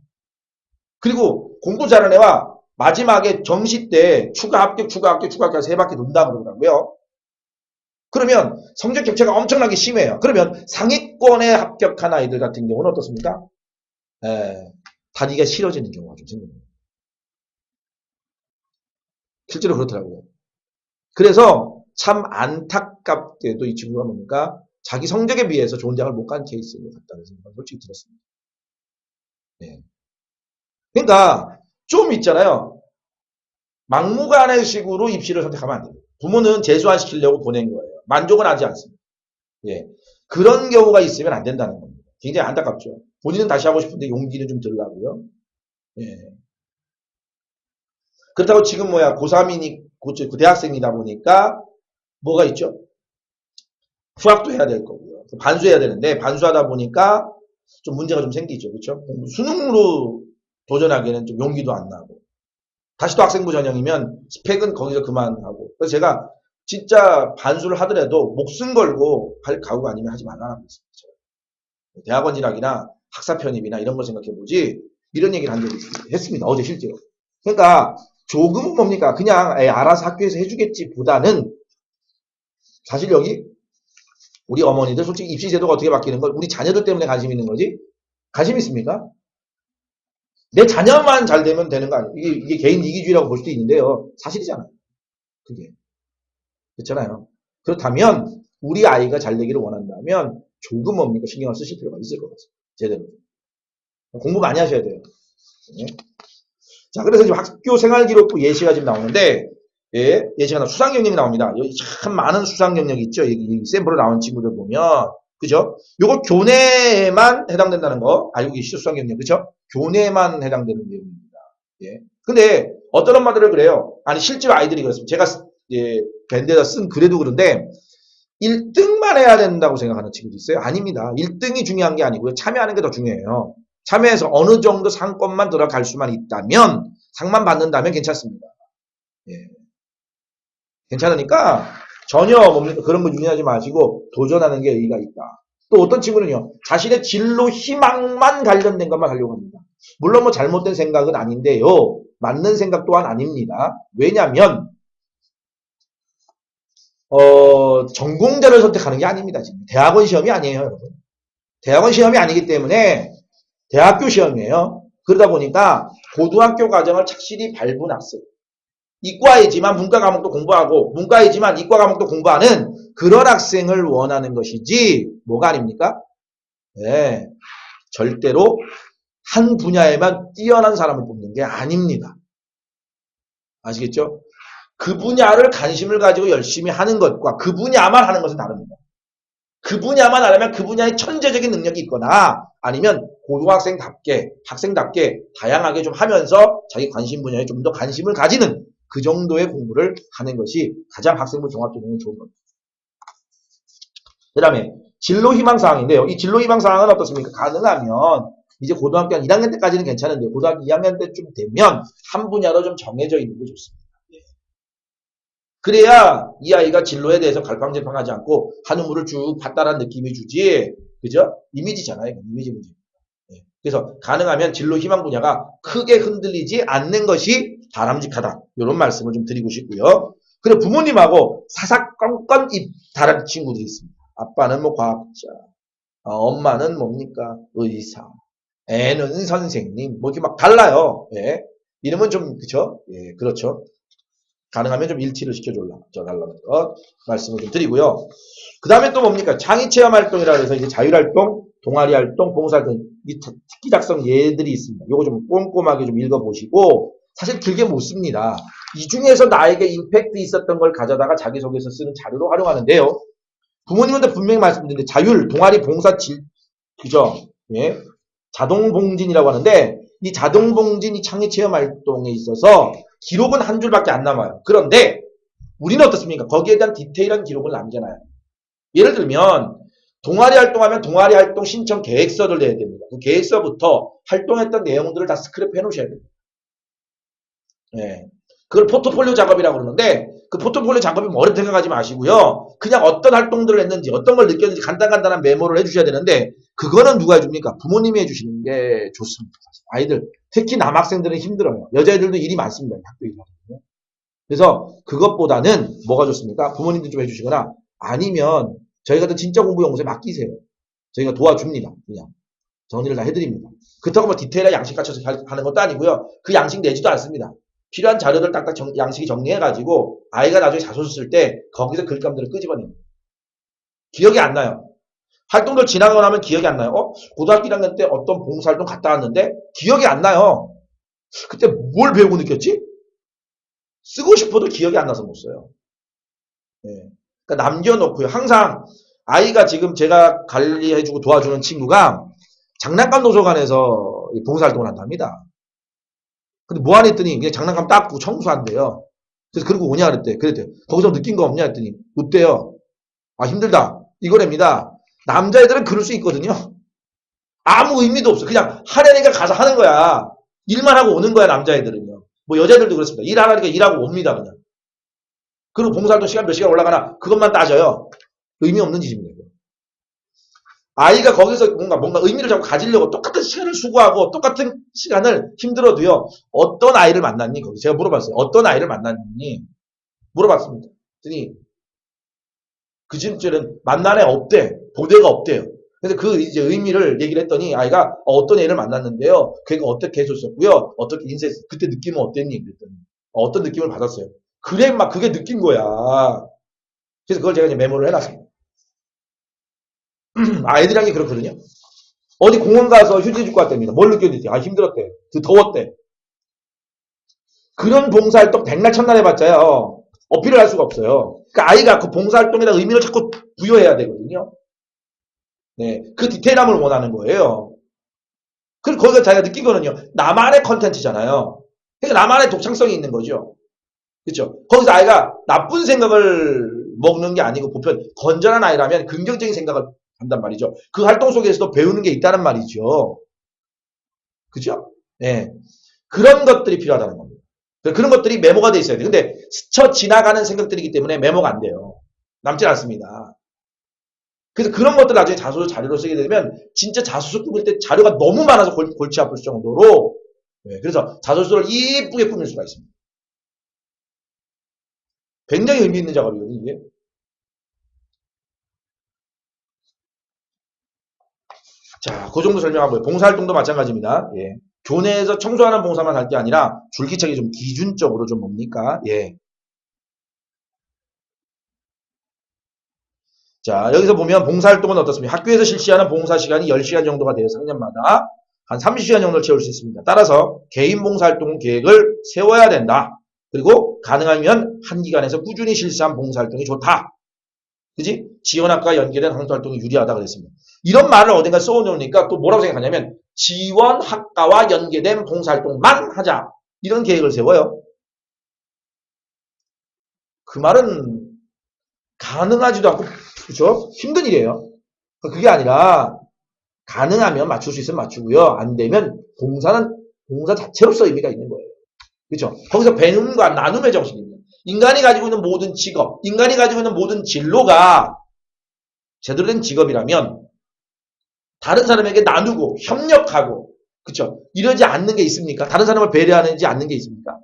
A: 그리고 공부 잘하는 애와 마지막에 정시 때 추가 합격 세 바퀴 돈다 그러더라고요. 그러면 성적 격차가 엄청나게 심해요. 그러면 상위권에 합격한 아이들 같은 경우는 어떻습니까? 다리가 싫어지는 경우가 좀 생깁니다. 실제로 그렇더라고요. 그래서 참 안타깝게도 이 친구가 뭡니까? 자기 성적에 비해서 좋은 대학을 못 간 케이스인 것 같다는 생각이 솔직히 들었습니다. 네. 그러니까 좀 있잖아요. 막무가내식으로 입시를 선택하면 안 됩니다. 부모는 재수화시키려고 보낸 거예요. 만족은 하지 않습니다. 예. 그런 경우가 있으면 안 된다는 겁니다. 굉장히 안타깝죠. 본인은 다시 하고 싶은데 용기는 좀 들라고요. 예. 그렇다고 지금 고3이니, 그 대학생이다 보니까 뭐가 있죠? 휴학도 해야 될 거고요. 반수해야 되는데, 반수하다 보니까 좀 문제가 좀 생기죠. 그렇죠? 수능으로 도전하기에는 좀 용기도 안 나고. 다시 또 학생부 전형이면 스펙은 거기서 그만하고. 그래서 제가 진짜 반수를 하더라도 목숨 걸고 할 각오가 아니면 하지 말라고 했습니다. 대학원 진학이나 학사 편입이나 이런 거 생각해보지 이런 얘기를 한 적이 했습니다. 어제 실제로. 그러니까 조금은 뭡니까? 그냥 알아서 학교에서 해주겠지 보다는 사실 여기 우리 어머니들 솔직히 입시 제도가 어떻게 바뀌는 걸 우리 자녀들 때문에 관심 있는 거지? 관심 있습니까? 내 자녀만 잘 되면 되는 거 아니에요? 이게 개인 이기주의라고 볼 수도 있는데요. 사실이잖아요. 그게. 그렇잖아요. 그렇다면 우리 아이가 잘 되기를 원한다면 조금 뭡니까? 신경을 쓰실 필요가 있을 것 같습니다. 제대로. 공부 많이 하셔야 돼요. 네. 자, 그래서 지금 학교 생활기록부 예시가 지금 나오는데, 예시가 수상 경력이 나옵니다. 여기 참 많은 수상 경력이 있죠. 여기 샘플로 나온 친구들 보면. 그죠? 요거 교내에만 해당된다는 거 알고 계시죠? 수상 경력. 그죠? 교내만 해당되는 내용입니다. 예. 근데 어떤 엄마들은 그래요. 아니, 실제로 아이들이 그렇습니다. 제가 밴드에다 쓴 글에도 그런데 1등만 해야 된다고 생각하는 친구도 있어요. 아닙니다. 1등이 중요한 게 아니고요. 참여하는 게 더 중요해요. 참여해서 어느 정도 상권만 들어갈 수만 있다면 상만 받는다면 괜찮습니다. 예. 괜찮으니까 전혀 뭡니까 그런 거 유인하지 마시고 도전하는 게 의의가 있다. 또 어떤 친구는요. 자신의 진로 희망만 관련된 것만 하려고 합니다. 물론 뭐 잘못된 생각은 아닌데요. 맞는 생각 또한 아닙니다. 왜냐하면 전공자를 선택하는 게 아닙니다. 지금 대학원 시험이 아니에요, 여러분. 대학원 시험이 아니기 때문에 대학교 시험이에요. 그러다 보니까 고등학교 과정을 착실히 밟은 학생. 이과이지만 문과 과목도 공부하고 문과이지만 이과 과목도 공부하는 그런 학생을 원하는 것이지 뭐가 아닙니까? 네, 절대로 한 분야에만 뛰어난 사람을 뽑는 게 아닙니다. 아시겠죠? 그 분야를 관심을 가지고 열심히 하는 것과 그 분야만 하는 것은 다릅니다. 그 분야만 하려면 그 분야의 천재적인 능력이 있거나 아니면 고등학생답게 학생답게 다양하게 좀 하면서 자기 관심 분야에 좀 더 관심을 가지는 그 정도의 공부를 하는 것이 가장 학생부 종합전형에 좋은 겁니다. 그 다음에 진로 희망 사항인데요. 이 진로 희망 사항은 어떻습니까? 가능하면 이제 고등학교 한 1학년 때까지는 괜찮은데 고등학교 2학년 때쯤 되면 한 분야로 좀 정해져 있는 게 좋습니다. 그래야 이 아이가 진로에 대해서 갈팡질팡하지 않고 한우물을 쭉 봤다라는 느낌이 주지, 그죠? 이미지잖아요. 이미지 문제. 그래서 가능하면 진로 희망 분야가 크게 흔들리지 않는 것이 바람직하다. 이런 말씀을 좀 드리고 싶고요. 그리고 부모님하고 사사건건 다른 친구들이 있습니다. 아빠는 뭐 과학자, 엄마는 뭡니까? 의사, 애는 선생님, 뭐 이렇게 막 달라요. 예. 이름은 좀, 그쵸? 예, 그렇죠. 가능하면 좀 일치를 시켜달라는 것 말씀을 좀 드리고요. 그 다음에 또 뭡니까? 창의체험 활동이라 해서 이제 자율활동, 동아리 활동, 봉사활동, 이 특기 작성 예들이 있습니다. 요거 좀 꼼꼼하게 좀 읽어보시고, 사실 길게 못 씁니다. 이 중에서 나에게 임팩트 있었던 걸 가져다가 자기소개서 쓰는 자료로 활용하는데요. 부모님한테 분명히 말씀드리는데, 자율, 동아리, 봉사, 그죠? 예. 자동봉진이라고 하는데, 이 자동봉진, 이 창의체험 활동에 있어서 기록은 한 줄밖에 안 남아요. 그런데 우리는 어떻습니까? 거기에 대한 디테일한 기록을 남겨놔요. 예를 들면 동아리 활동하면 동아리 활동 신청 계획서를 내야 됩니다. 그 계획서부터 활동했던 내용들을 다 스크랩 해 놓으셔야 됩니다. 예. 그걸 포트폴리오 작업이라고 그러는데 그 포트폴리오 작업이 뭐 어렵게 생각하지 마시고요. 그냥 어떤 활동들을 했는지 어떤 걸 느꼈는지 간단한 메모를 해주셔야 되는데 그거는 누가 해줍니까? 부모님이 해주시는 게 좋습니다. 아이들 특히 남학생들은 힘들어요. 여자애들도 일이 많습니다. 학교 일하거든요. 그래서 그것보다는 뭐가 좋습니까? 부모님들 좀 해주시거나 아니면 저희 같은 진짜 공부 연구소에 맡기세요. 저희가 도와줍니다. 그냥 정리를 다 해드립니다. 그렇다고 뭐 디테일한 양식 갖춰서 하는 것도 아니고요. 그 양식 내지도 않습니다. 필요한 자료들 딱딱 양식이 정리해가지고 아이가 나중에 자소서 쓸 때 거기서 글감들을 끄집어냅니다. 기억이 안 나요. 활동들 지나가고 나면 기억이 안 나요. 고등학교 1학년 때 어떤 봉사활동 갔다 왔는데 기억이 안 나요. 그때 뭘 배우고 느꼈지? 쓰고 싶어도 기억이 안 나서 못 써요. 네. 그러니까 남겨놓고요. 항상 아이가 지금 제가 관리해주고 도와주는 친구가 장난감 도서관에서 봉사활동을 한답니다. 근데 뭐 하냐 했더니 그냥 장난감 닦고 청소한대요. 그래서 그러고 오냐 그랬대요. 거기서 느낀 거 없냐 했더니 없대요. 아 힘들다. 이거랍니다. 남자애들은 그럴 수 있거든요. 아무 의미도 없어. 그냥 하려니까 가서 하는 거야. 일만 하고 오는 거야 남자애들은요. 뭐 여자애들도 그렇습니다. 일하라니까 일하고 옵니다 그냥. 그리고 봉사활동 시간 몇 시간 올라가나 그것만 따져요. 의미 없는 짓입니다. 아이가 거기서 뭔가 의미를 자꾸 가지려고 똑같은 시간을 수고하고 똑같은 시간을 힘들어도요. 어떤 아이를 만났니? 거기 제가 물어봤어요. 어떤 아이를 만났니? 물어봤습니다. 그랬더니 그 진짜는 만난 애 없대. 보대가 없대요. 그래서 그 이제 의미를 얘기를 했더니 아이가 어떤 애를 만났는데요. 걔가 어떻게 해줬었고요. 어떻게 인쇄했어. 그때 느낌은 어땠니? 그랬더니 어떤 느낌을 받았어요. 그래 막 그게 느낀 거야. 그래서 그걸 제가 이제 메모를 해놨습니다. 아이들이 그렇거든요. 어디 공원 가서 휴지 줄것 같답니다. 뭘 느꼈는지. 아 힘들었대. 더웠대. 그런 봉사활동 백날 첫날 해봤자요. 어필을 할 수가 없어요. 그러니까 아이가 그 봉사활동에다 의미를 자꾸 부여해야 되거든요. 네, 그 디테일함을 원하는 거예요. 그리고 거기가 자기가 느낀 거는요. 나만의 컨텐츠잖아요. 그러니까 나만의 독창성이 있는 거죠. 그렇죠? 거기서 아이가 나쁜 생각을 먹는 게 아니고 보편 건전한 아이라면 긍정적인 생각을 한단 말이죠. 그 활동 속에서도 배우는 게 있다는 말이죠. 그죠? 네. 그런 것들이 필요하다는 겁니다. 그런 것들이 메모가 돼 있어야 돼요. 근데 스쳐 지나가는 생각들이기 때문에 메모가 안 돼요. 남질 않습니다. 그래서 그런 것들 나중에 자소서 자료로 쓰게 되면 진짜 자소서 꾸밀 때 자료가 너무 많아서 골치 아플 정도로 네, 그래서 자소서를 이쁘게 꾸밀 수가 있습니다. 굉장히 의미 있는 작업이거든요. 이게. 자, 그 정도 설명하고요. 봉사활동도 마찬가지입니다. 예. 교내에서 청소하는 봉사만 할 게 아니라 줄기차게 좀 기준적으로 좀 뭡니까? 예. 자, 여기서 보면 봉사활동은 어떻습니까? 학교에서 실시하는 봉사시간이 10시간 정도가 돼요. 3년마다. 한 30시간 정도를 채울 수 있습니다. 따라서 개인 봉사활동 계획을 세워야 된다. 그리고 가능하면 한 기관에서 꾸준히 실시한 봉사활동이 좋다. 그지? 지원학과 연계된 봉사활동이 유리하다 그랬습니다. 이런 말을 어딘가 써놓으니까 또 뭐라고 생각하냐면 지원학과와 연계된 봉사활동만 하자. 이런 계획을 세워요. 그 말은 가능하지도 않고 그렇죠? 힘든 일이에요. 그게 아니라 가능하면 맞출 수 있으면 맞추고요. 안 되면 봉사는 봉사 자체로서 의미가 있는 거예요. 그렇죠? 거기서 배움과 나눔의 정신입니다. 인간이 가지고 있는 모든 직업, 인간이 가지고 있는 모든 진로가 제대로 된 직업이라면 다른 사람에게 나누고 협력하고 그렇죠? 이러지 않는 게 있습니까? 다른 사람을 배려하지 않는 게 있습니까?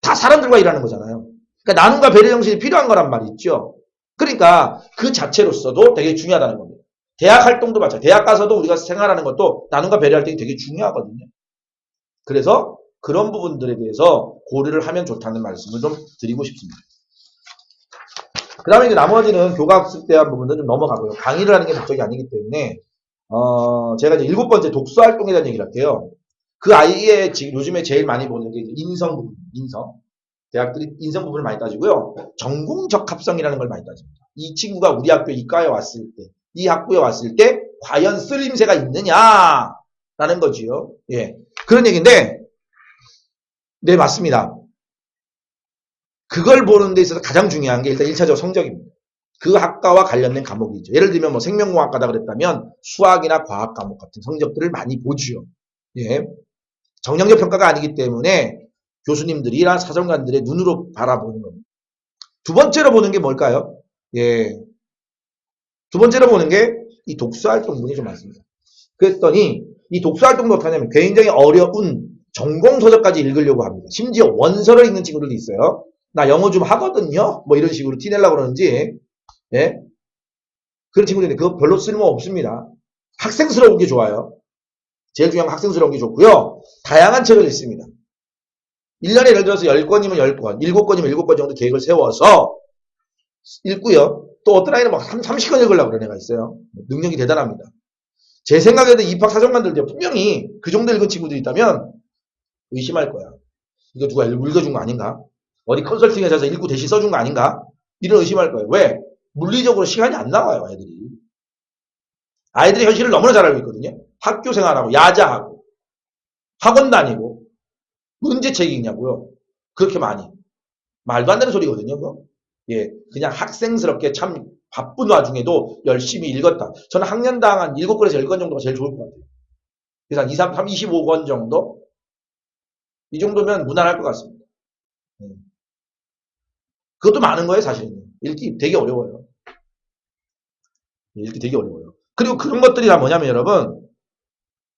A: 다 사람들과 일하는 거잖아요. 그러니까 나눔과 배려 정신이 필요한 거란 말이죠. 그러니까 그 자체로서도 되게 중요하다는 겁니다. 대학 활동도 마찬가지. 대학 가서도 우리가 생활하는 것도 나눔과 배려할 때 되게 중요하거든요. 그래서 그런 부분들에 대해서 고려를 하면 좋다는 말씀을 좀 드리고 싶습니다. 그 다음에 이제 나머지는 교과학습 대한 부분은 좀 넘어가고요. 강의를 하는 게 목적이 아니기 때문에 제가 이제 7번째 독서 활동에 대한 얘기를 할게요. 그 아이의 지금 요즘에 제일 많이 보는 게 인성 부분, 인성. 대학들이 인성 부분을 많이 따지고요. 전공 적합성이라는 걸 많이 따집니다. 이 친구가 우리 학교 이과에 왔을 때, 이 학부에 왔을 때 과연 쓰임새가 있느냐라는 거지요. 예, 그런 얘기인데, 네 맞습니다. 그걸 보는 데 있어서 가장 중요한 게 일단 1차적으로 성적입니다. 그 학과와 관련된 과목이죠. 예를 들면 뭐 생명공학과다 그랬다면 수학이나 과학 과목 같은 성적들을 많이 보죠. 예. 정량적 평가가 아니기 때문에 교수님들이나 사정관들의 눈으로 바라보는 겁니다. 두 번째로 보는 게 뭘까요? 예. 두 번째로 보는 게 이 독서활동분이 좀 많습니다. 그랬더니 이 독서활동도 어떻게 하냐면 굉장히 어려운 전공서적까지 읽으려고 합니다. 심지어 원서를 읽는 친구들도 있어요. 나 영어 좀 하거든요. 뭐 이런 식으로 티내려고 그러는지. 예? 그런 친구들인데 그거 별로 쓸모 없습니다. 학생스러운 게 좋아요. 제일 중요한 건 학생스러운 게 좋고요. 다양한 책을 읽습니다. 1년에 예를 들어서 10권이면 10권, 7권이면 7권 정도 계획을 세워서 읽고요. 또 어떤 아이는 막 30권 읽으려고 그런 애가 있어요. 능력이 대단합니다. 제 생각에도 입학 사정관들 분명히 그 정도 읽은 친구들이 있다면 의심할 거야. 이거 누가 읽어준 거 아닌가? 어디 컨설팅에서 읽고 대신 써준 거 아닌가? 이런 의심할 거예요. 왜? 물리적으로 시간이 안 나와요, 아이들이. 아이들이 현실을 너무나 잘 알고 있거든요. 학교 생활하고, 야자하고, 학원 다니고, 언제 책 읽냐고요? 그렇게 많이. 말도 안 되는 소리거든요, 그거. 예, 그냥 학생스럽게 참 바쁜 와중에도 열심히 읽었다. 저는 학년당 한 7권에서 10권 정도가 제일 좋을 것 같아요. 그래서 한 2, 3, 25권 정도? 이 정도면 무난할 것 같습니다. 그것도 많은 거예요, 사실은. 읽기 되게 어려워요. 읽기 되게 어려워요. 그리고 그런 것들이 다 뭐냐면 여러분,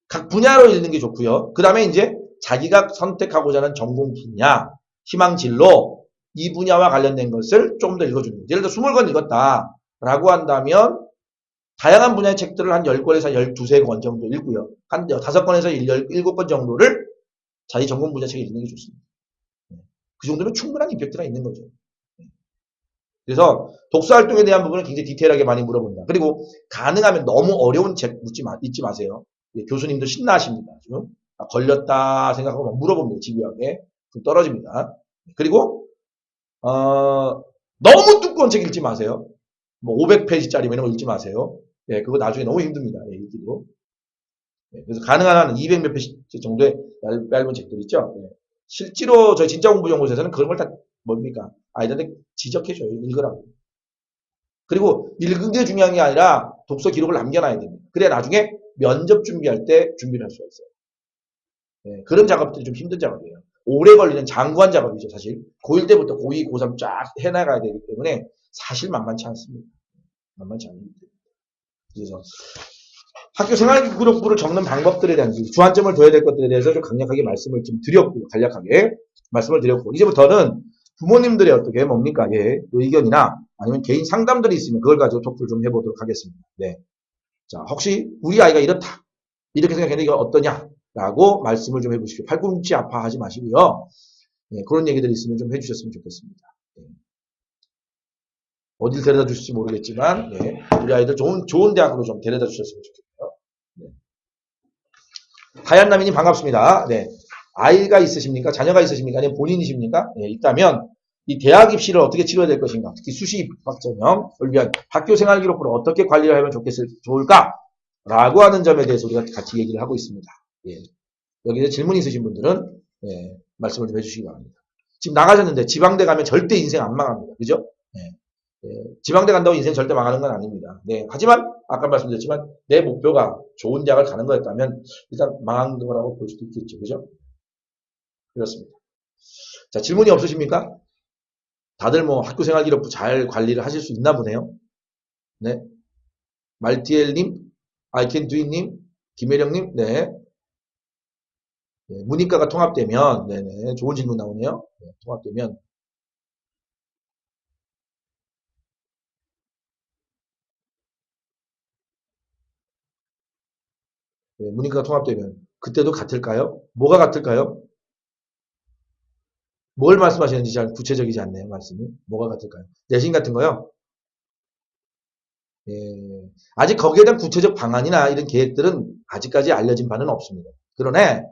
A: 각 분야로 읽는 게 좋고요. 그 다음에 이제 자기가 선택하고자 하는 전공 분야, 희망진로, 이 분야와 관련된 것을 좀 더 읽어주는 거예요. 예를 들어 20권 읽었다라고 한다면 다양한 분야의 책들을 한 10권에서 12, 3권 정도 읽고요. 한 5권에서 7권 정도를 자기 전공 분야 책을 읽는 게 좋습니다. 그 정도면 충분한 임팩트가 있는 거죠. 그래서 독서 활동에 대한 부분은 굉장히 디테일하게 많이 물어본다. 그리고 가능하면 너무 어려운 책 잊지 마세요. 예, 교수님도 신나십니다. 아주. 걸렸다 생각하고 막 물어봅니다. 집요하게. 좀 떨어집니다. 그리고 너무 두꺼운 책 읽지 마세요. 뭐 500페이지짜리 이런 거 읽지 마세요. 예, 그거 나중에 너무 힘듭니다. 예, 읽기도. 예, 그래서 가능한 한 200 몇 페이지 정도의 얇은 책들 있죠. 예. 실제로 저희 진짜 공부 연구소에서는 그런 걸 다 뭡니까? 아이들한테 지적해줘요. 읽으라고. 그리고 읽은 게 중요한 게 아니라 독서 기록을 남겨놔야 됩니다. 그래야 나중에 면접 준비할 때 준비를 할 수가 있어요. 예, 그런 작업들이 좀 힘든 작업이에요. 오래 걸리는 장구한 작업이죠, 사실. 고1 때부터 고2, 고3 쫙 해나가야 되기 때문에 사실 만만치 않습니다. 만만치 않습니다. 그래서 학교 생활 기록부를 적는 방법들에 대한 주안점을 둬야 될 것들에 대해서 좀 강력하게 말씀을 좀 드렸고, 간략하게 말씀을 드렸고, 이제부터는 부모님들의 어떻게 뭡니까? 예, 의견이나 아니면 개인 상담들이 있으면 그걸 가지고 토크를 좀 해보도록 하겠습니다. 네. 자, 혹시 우리 아이가 이렇다. 이렇게 생각했는데 이거 어떠냐? 라고 말씀을 좀 해보십시오. 팔꿈치 아파하지 마시고요. 네, 그런 얘기들이 있으면 좀 해주셨으면 좋겠습니다. 네. 어딜 데려다 주실지 모르겠지만, 네, 우리 아이들 좋은 대학으로 좀 데려다 주셨으면 좋겠고요. 네. 하얀남이님 반갑습니다. 네. 아이가 있으십니까? 자녀가 있으십니까? 아니면 본인이십니까? 네, 있다면 이 대학 입시를 어떻게 치러야 될 것인가? 특히 수시 입학 전형을 위한 학교 생활 기록부를 어떻게 관리를 하면 좋을까? 라고 하는 점에 대해서 우리가 같이 얘기를 하고 있습니다. 예. 여기에 질문 있으신 분들은 예, 말씀을 좀 해주시기 바랍니다. 지금 나가셨는데 지방대 가면 절대 인생 안 망합니다. 그죠? 예. 예, 지방대 간다고 인생 절대 망하는 건 아닙니다. 네. 하지만 아까 말씀드렸지만 내 목표가 좋은 대학을 가는 거였다면 일단 망한 거라고 볼 수도 있겠죠. 그죠? 그렇습니다. 자, 질문이 없으십니까? 다들 뭐 학교생활 기록부 잘 관리를 하실 수 있나 보네요. 네. 말티엘님, 아이캔두이님, 김혜령님, 네. 네. 문이과가 통합되면, 네네. 좋은 질문 나오네요. 네, 통합되면. 네, 문이과가 통합되면. 그때도 같을까요? 뭐가 같을까요? 뭘 말씀하시는지 잘 구체적이지 않네요, 말씀이. 뭐가 같을까요? 내신 같은 거요? 예, 아직 거기에 대한 구체적 방안이나 이런 계획들은 아직까지 알려진 바는 없습니다. 그러나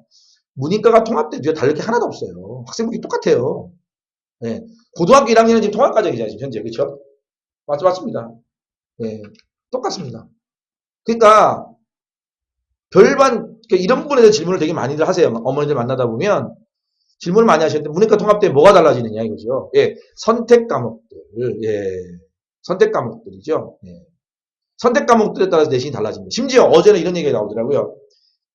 A: 문이과가 통합된 뒤에 다를 게 하나도 없어요. 학생부기 똑같아요. 예, 고등학교 1학년은 지금 통합과정이잖아요, 지금 현재. 그렇죠? 맞습니다. 예, 똑같습니다. 그러니까 별반 그러니까 이런 부분에 대한 질문을 되게 많이들 하세요. 어머니들 만나다 보면 질문을 많이 하시는데 문이과 통합되면 뭐가 달라지느냐 이거죠. 예, 선택 과목들, 예, 선택 과목들이죠. 예. 선택 과목들에 따라서 내신이 달라집니다. 심지어 어제는 이런 얘기가 나오더라고요.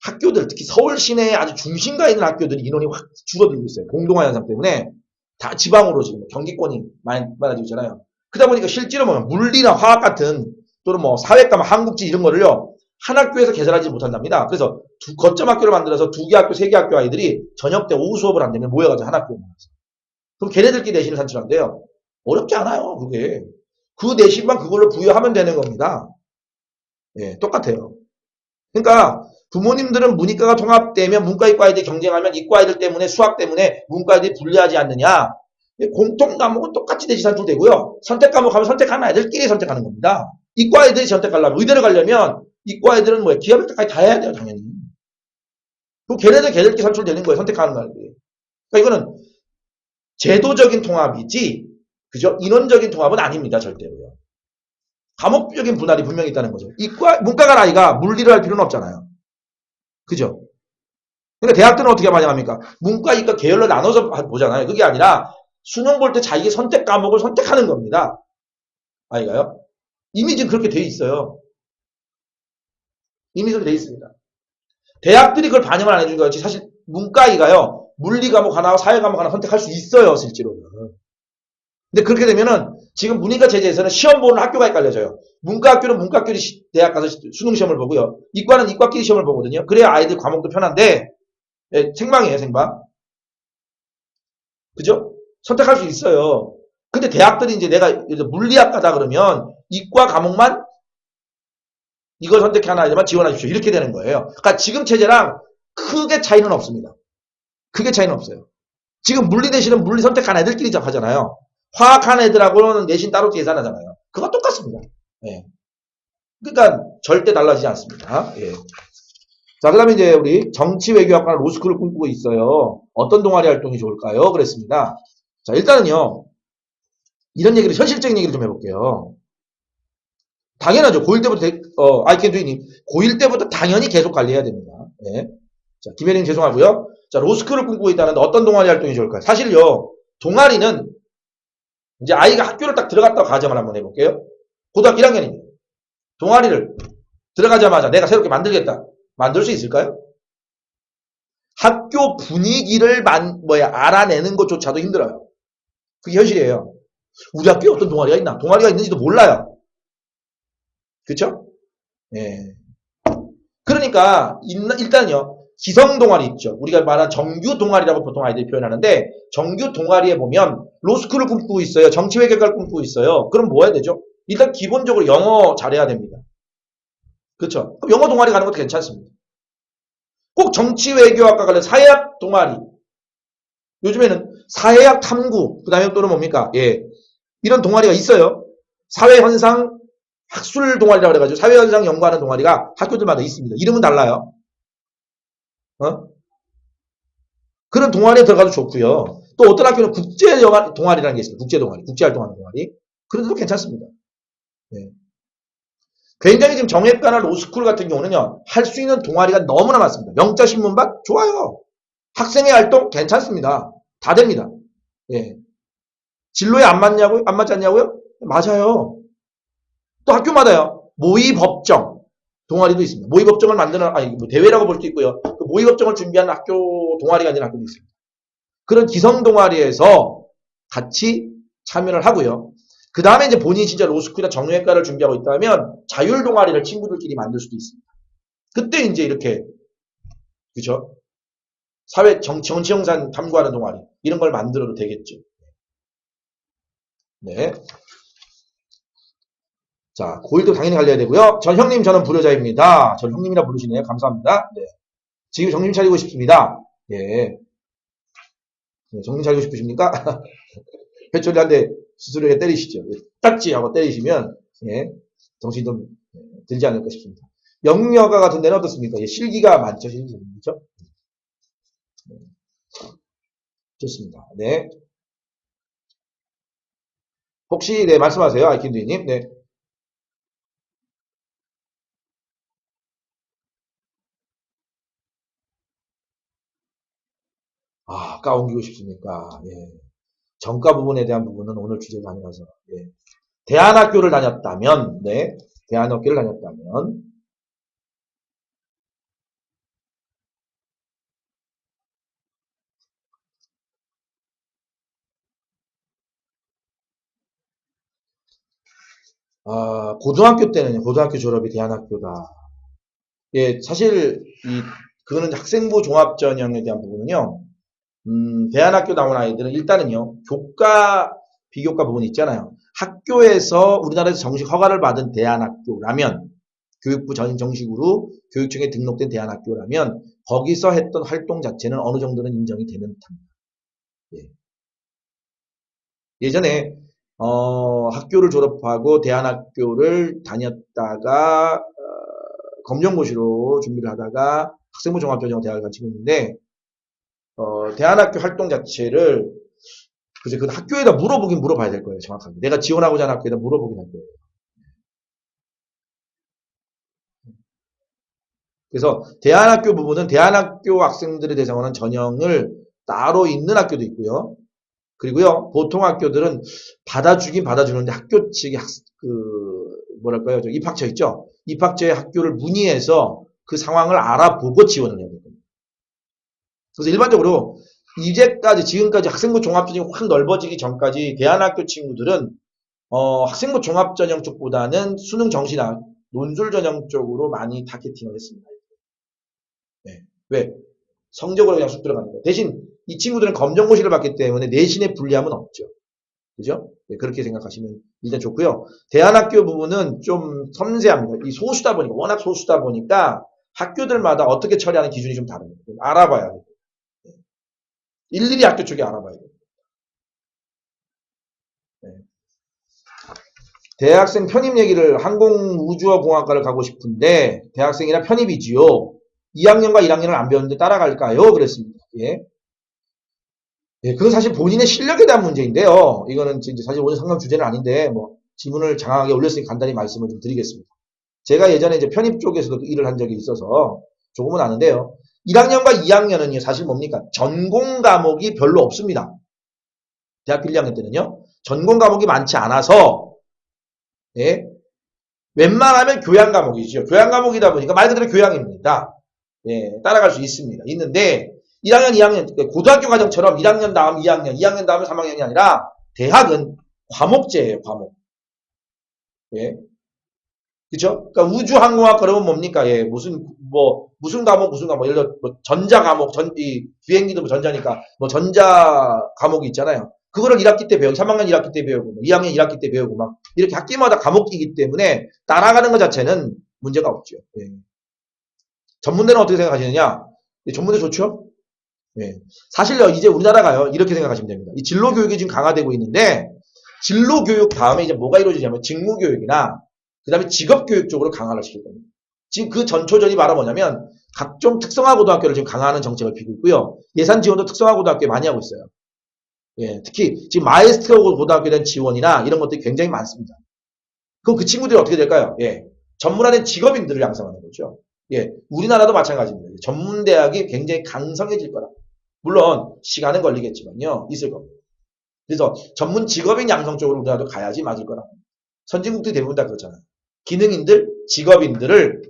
A: 학교들, 특히 서울 시내에 아주 중심가에 있는 학교들이 인원이 확 줄어들고 있어요. 공동화 현상 때문에. 다 지방으로 지금 경기권이 많아지고 있잖아요. 그러다 보니까 실제로 보면 물리나 화학 같은 또는 뭐 사회과, 한국지 이런 거를요. 한 학교에서 개설하지 못한답니다. 그래서 거점 학교를 만들어서 2개 학교, 3개 학교 아이들이 저녁 때 오후 수업을 안 되면 모여가지고 한 학교에 모여서. 그럼 걔네들끼리 내신을 산출한대요. 어렵지 않아요, 그게. 그 내신만 그걸로 부여하면 되는 겁니다. 예, 똑같아요. 그러니까 부모님들은 문이과가 통합되면 문과, 이과 아이들이 경쟁하면 이과 아이들 때문에 수학 때문에 문과 아이들이 불리하지 않느냐. 공통 과목은 똑같이 내신 산출되고요. 선택 과목 하면 선택하는 아이들끼리 선택하는 겁니다. 이과 아이들이 선택하려면, 의대를 가려면 이과 아이들은 뭐예요? 기하학까지 다 해야 돼요, 당연히. 그 걔네들끼리 산출되는 거예요, 선택하는 아이들이. 그러니까 이거는 제도적인 통합이지, 그죠? 인원적인 통합은 아닙니다, 절대로요. 과목적인 분할이 분명히 있다는 거죠. 문과가 아이가 물리를 할 필요는 없잖아요. 그죠? 그러니까 대학들은 어떻게 많이 합니까? 문과, 이과 계열로 나눠서 보잖아요. 그게 아니라 수능 볼 때 자기 선택 과목을 선택하는 겁니다. 아이가요. 이미 지금 그렇게 돼 있어요. 이미 그렇게 돼 있습니다. 대학들이 그걸 반영을 안 해준 거지. 사실 문과 아이가요. 물리 과목 하나, 사회 과목 하나 선택할 수 있어요, 실제로는. 근데 그렇게 되면은 지금 문이과 제재에서는 시험 보는 학교가 헷갈려져요. 문과 학교는 문과끼리 대학 가서 수능 시험을 보고요. 이과는 이과끼리 시험을 보거든요. 그래야 아이들 과목도 편한데 예, 생방이에요, 생방. 그죠? 선택할 수 있어요. 근데 대학들이 이제 내가 물리학과다 그러면 이과 과목만 이걸 선택하나 이만 지원하십시오. 이렇게 되는 거예요. 그러니까 지금 체제랑 크게 차이는 없습니다. 크게 차이는 없어요. 지금 물리 내신은 물리 선택한 애들끼리 하잖아요. 화학한 애들하고는 내신 따로 계산하잖아요. 그거 똑같습니다. 예. 그러니까 절대 달라지지 않습니다. 예. 자, 그 다음에 이제 우리 정치외교학과는 로스쿨을 꿈꾸고 있어요. 어떤 동아리 활동이 좋을까요? 그랬습니다. 자, 일단은요. 이런 얘기를, 현실적인 얘기를 좀 해볼게요. 당연하죠. 고1 때부터, 아이캔두이님. 고1 때부터 당연히 계속 관리해야 됩니다. 예. 자, 김혜린 죄송하고요. 자, 로스쿨을 꿈꾸고 있다는데 어떤 동아리 활동이 좋을까요? 사실요. 동아리는 이제 아이가 학교를 딱 들어갔다고 가정을 한번 해볼게요. 고등학교 1학년입니다. 동아리를 들어가자마자 내가 새롭게 만들겠다. 만들 수 있을까요? 학교 분위기를 알아내는 것조차도 힘들어요. 그게 현실이에요. 우리 학교에 어떤 동아리가 있나? 동아리가 있는지도 몰라요. 그쵸? 예. 그러니까, 일단요, 기성 동아리 있죠. 우리가 말한 정규 동아리라고 보통 아이들이 표현하는데, 정규 동아리에 보면, 로스쿨을 꿈꾸고 있어요. 정치외교과를 꿈꾸고 있어요. 그럼 뭐 해야 되죠? 일단 기본적으로 영어 잘해야 됩니다. 그쵸? 그럼 영어 동아리 가는 것도 괜찮습니다. 꼭 정치외교학과 관련 사회학 동아리. 요즘에는 사회학 탐구, 그 다음에 또는 뭡니까? 예. 이런 동아리가 있어요. 사회현상 학술 동아리라고 그래가지고 사회현상 연구하는 동아리가 학교들마다 있습니다. 이름은 달라요. 어? 그런 동아리에 들어가도 좋고요. 또 어떤 학교는 국제 동아리라는 게 있습니다. 국제 동아리, 국제 활동하는 동아리. 그런 데도 괜찮습니다. 예. 굉장히 지금 정외과나 로스쿨 같은 경우는요, 할 수 있는 동아리가 너무나 많습니다. 영자 신문반 좋아요. 학생의 활동 괜찮습니다. 다 됩니다. 예. 진로에 안 맞냐고요? 안 맞지 않냐고요? 맞아요. 또 학교마다요. 모의법정 동아리도 있습니다. 모의법정을 만드는 뭐 대회라고 볼 수 있고요. 그 모의법정을 준비하는 학교 동아리가 있는 학교도 있습니다. 그런 기성 동아리에서 같이 참여를 하고요. 그 다음에 이제 본인이 진짜 로스쿨이나 정형외과를 준비하고 있다면 자율 동아리를 친구들끼리 만들 수도 있습니다. 그때 이제 이렇게 그죠? 사회 정치 형산 탐구하는 동아리 이런 걸 만들어도 되겠죠. 네. 자, 고1도 당연히 관리해야 되고요. 전 형님 저는 불효자입니다. 전 형님이라 부르시네요. 감사합니다. 네. 지금 정신 차리고 싶습니다. 예. 네, 정신 차리고 싶으십니까? 회초리 한 대 스스로에게 때리시죠. 딱지 하고 때리시면 예, 정신이 좀 들지 않을까 싶습니다. 영유아과 같은 데는 어떻습니까? 예, 실기가 많죠. 실기. 그렇죠? 네. 좋습니다. 네. 혹시 네 말씀하세요. 아이킨두이님. 네. 아, 까 옮기고 싶습니까? 예. 정가 부분에 대한 부분은 오늘 주제가 아니라서 예. 대안학교를 다녔다면, 네, 대안학교를 다녔다면, 고등학교 때는 고등학교 졸업이 대안학교다. 예, 사실 그거는 학생부 종합전형에 대한 부분은요. 대안학교 나온 아이들은 일단은요, 비교과 부분 있잖아요. 학교에서 우리나라에서 정식 허가를 받은 대안학교라면, 교육부 전 정식으로 교육청에 등록된 대안학교라면, 거기서 했던 활동 자체는 어느 정도는 인정이 되는 듯합니다. 예. 예전에, 학교를 졸업하고 대안학교를 다녔다가, 검정고시로 준비를 하다가 학생부 종합전형 대학을 간 친구인데, 대안학교 활동 자체를 그제 그 학교에다 물어보긴 물어봐야 될 거예요, 정확하게. 내가 지원하고자 하는 학교에다 물어보긴 할 거예요. 그래서 대안학교 부분은 대안학교 학생들에 대상으로는 전형을 따로 있는 학교도 있고요. 그리고요, 보통 학교들은 받아주긴 받아주는데 학교 측이 뭐랄까요, 저 입학처 있죠? 입학처의 학교를 문의해서 그 상황을 알아보고 지원을 해야 됩니다. 그래서 일반적으로 지금까지 학생부 종합전형이 확 넓어지기 전까지 대안학교 친구들은 학생부 종합전형 쪽보다는 수능 정시나 논술 전형 쪽으로 많이 타겟팅을 했습니다. 네. 왜? 성적으로 그냥 쑥 들어가는 거예요. 대신 이 친구들은 검정고시를 받기 때문에 내신에 불리함은 없죠. 그죠? 네, 그렇게 생각하시면 일단 좋고요. 대안학교 부분은 좀 섬세합니다. 이 소수다 보니까, 워낙 소수다 보니까 학교들마다 어떻게 처리하는 기준이 좀 다릅니다. 알아봐야 돼요. 일일이 학교 쪽에 알아봐야 돼요. 네. 대학생 편입 얘기를 항공우주공학과를 가고 싶은데 대학생이라 편입이지요. 2학년과 1학년을 안 배웠는데 따라갈까요? 그랬습니다. 예. 예, 그건 사실 본인의 실력에 대한 문제인데요. 이거는 이제 사실 오늘 상담 주제는 아닌데 뭐 지문을 장황하게 올렸으니 간단히 말씀을 좀 드리겠습니다. 제가 예전에 이제 편입 쪽에서도 일을 한 적이 있어서 조금은 아는데요. 1학년과 2학년은요, 사실 뭡니까? 전공 과목이 별로 없습니다. 대학교 1학년 때는요. 전공 과목이 많지 않아서 예, 웬만하면 교양 과목이죠. 교양 과목이다 보니까 말 그대로 교양입니다. 예, 따라갈 수 있습니다. 있는데 1학년, 2학년, 고등학교 과정처럼 1학년 다음 2학년, 2학년 다음에 3학년이 아니라 대학은 과목제예요, 과목. 예. 그죠? 그러니까 우주항공학 그러면 뭡니까? 예, 무슨 과목, 무슨 과목. 예를 들어, 뭐, 전자 과목, 비행기도 뭐 전자니까, 뭐, 전자 과목이 있잖아요. 그거를 1학기 때 배우고, 3학년 1학기 때 배우고, 뭐 2학년 1학기 때 배우고, 막, 이렇게 학기마다 과목이기 때문에 따라가는 것 자체는 문제가 없죠. 예. 전문대는 어떻게 생각하시느냐? 예, 전문대 좋죠? 예. 사실요, 이제 우리나라가요, 이렇게 생각하시면 됩니다. 이 진로 교육이 지금 강화되고 있는데, 진로 교육 다음에 이제 뭐가 이루어지냐면, 직무 교육이나, 그 다음에 직업 교육 쪽으로 강화를 시킬 겁니다. 지금 그 전초전이 바로 뭐냐면, 각종 특성화 고등학교를 지금 강화하는 정책을 피고 있고요. 예산 지원도 특성화 고등학교에 많이 하고 있어요. 예, 특히 지금 마에스트로 고등학교에 대한 지원이나 이런 것들이 굉장히 많습니다. 그럼 그 친구들이 어떻게 될까요? 예, 전문화된 직업인들을 양성하는 거죠. 예, 우리나라도 마찬가지입니다. 전문대학이 굉장히 강성해질 거라. 물론 시간은 걸리겠지만요. 있을 겁니다. 그래서 전문 직업인 양성 쪽으로 우리나라도 가야지 맞을 거라. 선진국들이 대부분 다 그렇잖아요. 기능인들, 직업인들을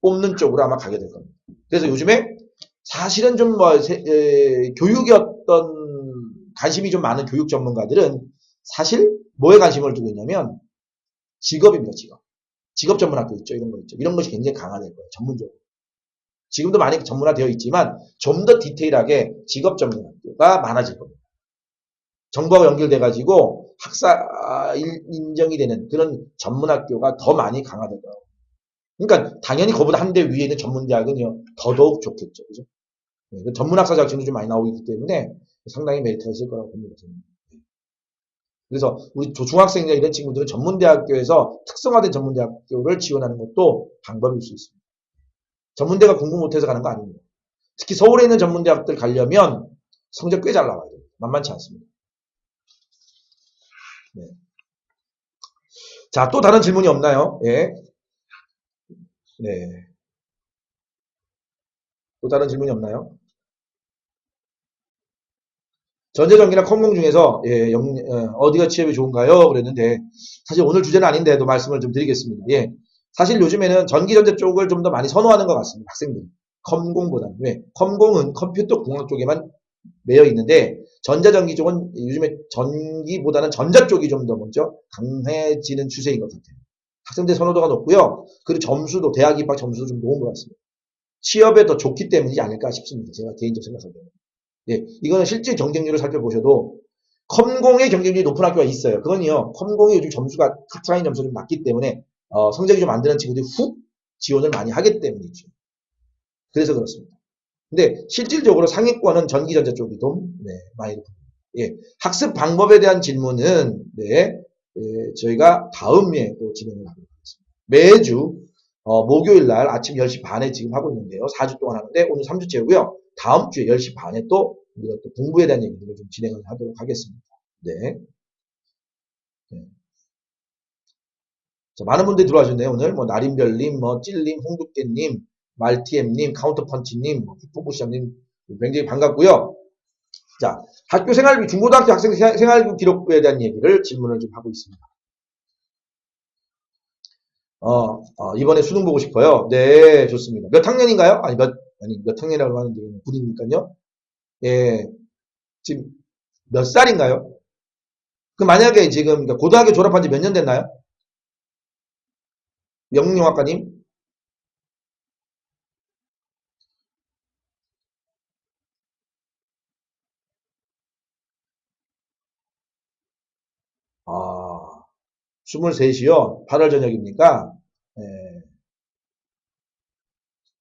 A: 뽑는 쪽으로 아마 가게 될 겁니다. 그래서 요즘에 사실은 좀 교육의 어떤 관심이 좀 많은 교육 전문가들은 사실 뭐에 관심을 두고 있냐면 직업입니다, 직업. 직업 전문 학교 있죠, 이런 거 있죠. 이런 것이 굉장히 강화될 거예요, 전문적으로. 지금도 많이 전문화되어 있지만 좀 더 디테일하게 직업 전문 학교가 많아질 겁니다. 정부하고 연결돼가지고 인정이 되는 그런 전문 학교가 더 많이 강화될 거예요. 그러니까 당연히 그보다 한 대 위에 있는 전문대학은요, 더더욱 좋겠죠. 그죠? 네, 전문학사 자격증도 좀 많이 나오기 때문에 상당히 메리트가 있을 거라고 봅니다. 저는. 그래서 우리 중학생이나 이런 친구들은 전문대학교에서 특성화된 전문대학교를 지원하는 것도 방법일 수 있습니다. 전문대가 공부 못해서 가는 거 아닙니다. 특히 서울에 있는 전문대학들 가려면 성적 꽤 잘 나와야 돼요. 만만치 않습니다. 네. 자, 또 다른 질문이 없나요? 예. 네. 또 다른 질문이 없나요? 전자전기나 컴공 중에서 어디가 취업이 좋은가요? 그랬는데 사실 오늘 주제는 아닌데도 말씀을 좀 드리겠습니다. 예. 사실 요즘에는 전기전자 쪽을 좀 더 많이 선호하는 것 같습니다. 학생들이. 컴공보다는. 왜? 컴공은 컴퓨터 공학 쪽에만 매여 있는데 전자전기 쪽은 요즘에 전기보다는 전자 쪽이 좀 더 먼저 강해지는 추세인 것 같아요. 학생들 선호도가 높고요. 그리고 점수도 대학 입학 점수도 좀 높은 것 같습니다. 취업에 더 좋기 때문이지 않을까 싶습니다. 제가 개인적 생각하기에는. 예, 이거는 실제 경쟁률을 살펴보셔도 컴공의 경쟁률이 높은 학교가 있어요. 그건요, 컴공이 요즘 점수가 카트라인 점수가 좀 낮기 때문에 성적이 좀 안 되는 친구들이 훅 지원을 많이 하기 때문이죠. 그래서 그렇습니다. 근데 실질적으로 상위권은 전기전자 쪽이 좀 많이 높습니다. 예, 학습 방법에 대한 질문은 저희가 다음에 또 진행을 하도록 하겠습니다. 매주 목요일 날 아침 10시 반에 지금 하고 있는데요. 4주 동안 하는데 오늘 3주째고요. 다음 주에 10시 반에 또 우리가 또 공부에 대한 얘기들을 좀 진행을 하도록 하겠습니다. 네. 네. 자, 많은 분들이 들어와주셨네요. 오늘 뭐 나림별님, 뭐 찔님, 홍두깨님, 말티엠님, 카운터펀치님, 푸푸부시장님 굉장히 반갑고요. 자, 학교 생활비, 중고등학교 학생 생활비 기록부에 대한 얘기를 질문을 좀 하고 있습니다. 이번에 수능 보고 싶어요. 네, 좋습니다. 몇 학년인가요? 아니, 몇 학년이라고 하는데, 군이니까요. 예, 지금 몇 살인가요? 그 만약에 지금 그러니까 고등학교 졸업한 지 몇 년 됐나요? 영영학과님? 아, 23이요? 8월 저녁입니까? 예,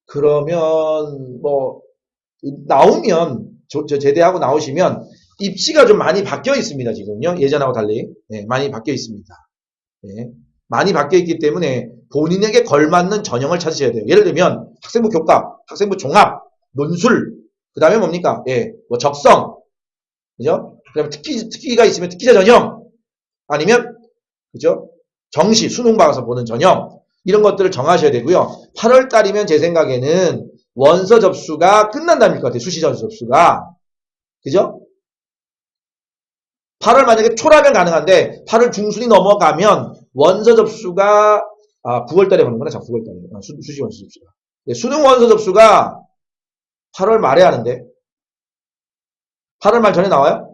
A: 그러면, 뭐, 나오면, 제대하고 나오시면, 입시가 좀 많이 바뀌어 있습니다, 지금요. 예전하고 달리. 예, 많이 바뀌어 있습니다. 예, 많이 바뀌어 있기 때문에 본인에게 걸맞는 전형을 찾으셔야 돼요. 예를 들면, 학생부 교과, 학생부 종합, 논술, 그 다음에 뭡니까? 예, 뭐 적성, 그죠? 그다음에 특기가 있으면 특기자 전형, 아니면, 그죠? 정시, 수능 봐서 보는 전형, 이런 것들을 정하셔야 되고요. 8월 달이면 제 생각에는 원서 접수가 끝난다는 것 같아요. 수시 접수가. 그죠? 8월 만약에 초라면 가능한데 8월 중순이 넘어가면 원서 접수가 9월 달에 가는구나. 자, 9월 달에. 수시 원서 접수가. 네, 수능 원서 접수가 8월 말에 하는데 8월 말 전에 나와요?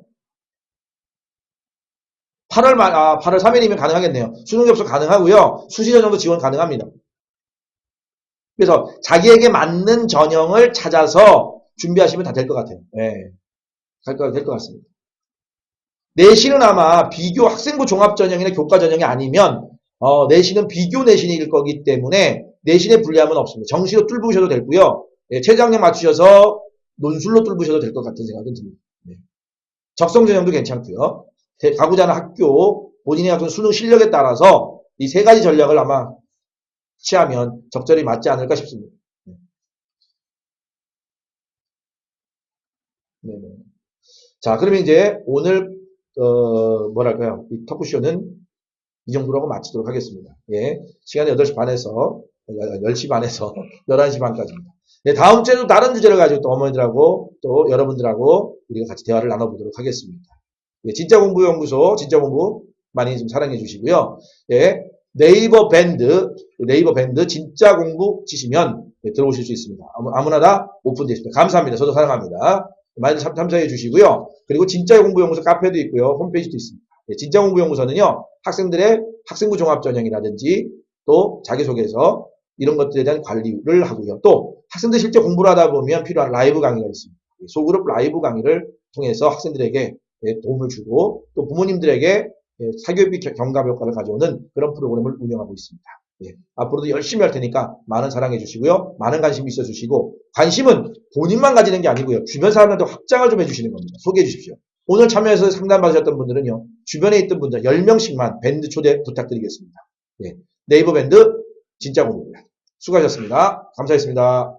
A: 8월 말 8월 3일이면 가능하겠네요. 수능 접수 가능하고요. 수시 전형도 지원 가능합니다. 그래서 자기에게 맞는 전형을 찾아서 준비하시면 다 될 것 같아요. 네, 될 것 같습니다. 내신은 아마 비교 학생부 종합 전형이나 교과 전형이 아니면 내신은 비교 내신일 거기 때문에 내신에 불리함은 없습니다. 정시로 뚫으셔도 되고요. 예, 최저학력 맞추셔서 논술로 뚫으셔도 될 것 같은 생각은 듭니다. 네. 적성 전형도 괜찮고요. 가고자 하는 학교 본인의 어떤 수능 실력에 따라서 이 세 가지 전략을 아마 취하면 적절히 맞지 않을까 싶습니다. 네. 네. 자, 그러면 이제 오늘 뭐랄까요? 이 토크쇼는 이 정도로 하고 마치도록 하겠습니다. 예. 시간이 8시 반에서 10시 반에서 11시 반까지입니다. 네, 다음 주에도 다른 주제를 가지고 또 어머니들하고 또 여러분들하고 우리가 같이 대화를 나눠보도록 하겠습니다. 예, 진짜 공부 연구소, 진짜 공부 많이 좀 사랑해 주시고요. 예, 네이버 밴드 진짜 공부 치시면 들어오실 수 있습니다. 아무나 다 오픈되어 있습니다. 감사합니다. 저도 사랑합니다. 많이 참여해 주시고요. 그리고 진짜 공부 연구소 카페도 있고요. 홈페이지도 있습니다. 예, 진짜 공부 연구소는요. 학생들의 학생부 종합 전형이라든지 또 자기소개서 이런 것들에 대한 관리를 하고요. 또 학생들 실제 공부를 하다 보면 필요한 라이브 강의가 있습니다. 소그룹 라이브 강의를 통해서 학생들에게 도움을 주고 또 부모님들에게 사교육비 경감 효과를 가져오는 그런 프로그램을 운영하고 있습니다. 예, 앞으로도 열심히 할 테니까 많은 사랑해 주시고요. 많은 관심 있어 주시고 관심은 본인만 가지는 게 아니고요. 주변 사람들한테 확장을 좀 해주시는 겁니다. 소개해 주십시오. 오늘 참여해서 상담 받으셨던 분들은요. 주변에 있던 분들 10명씩만 밴드 초대 부탁드리겠습니다. 예, 네이버 밴드 진짜 공부입니다. 수고하셨습니다. 감사했습니다.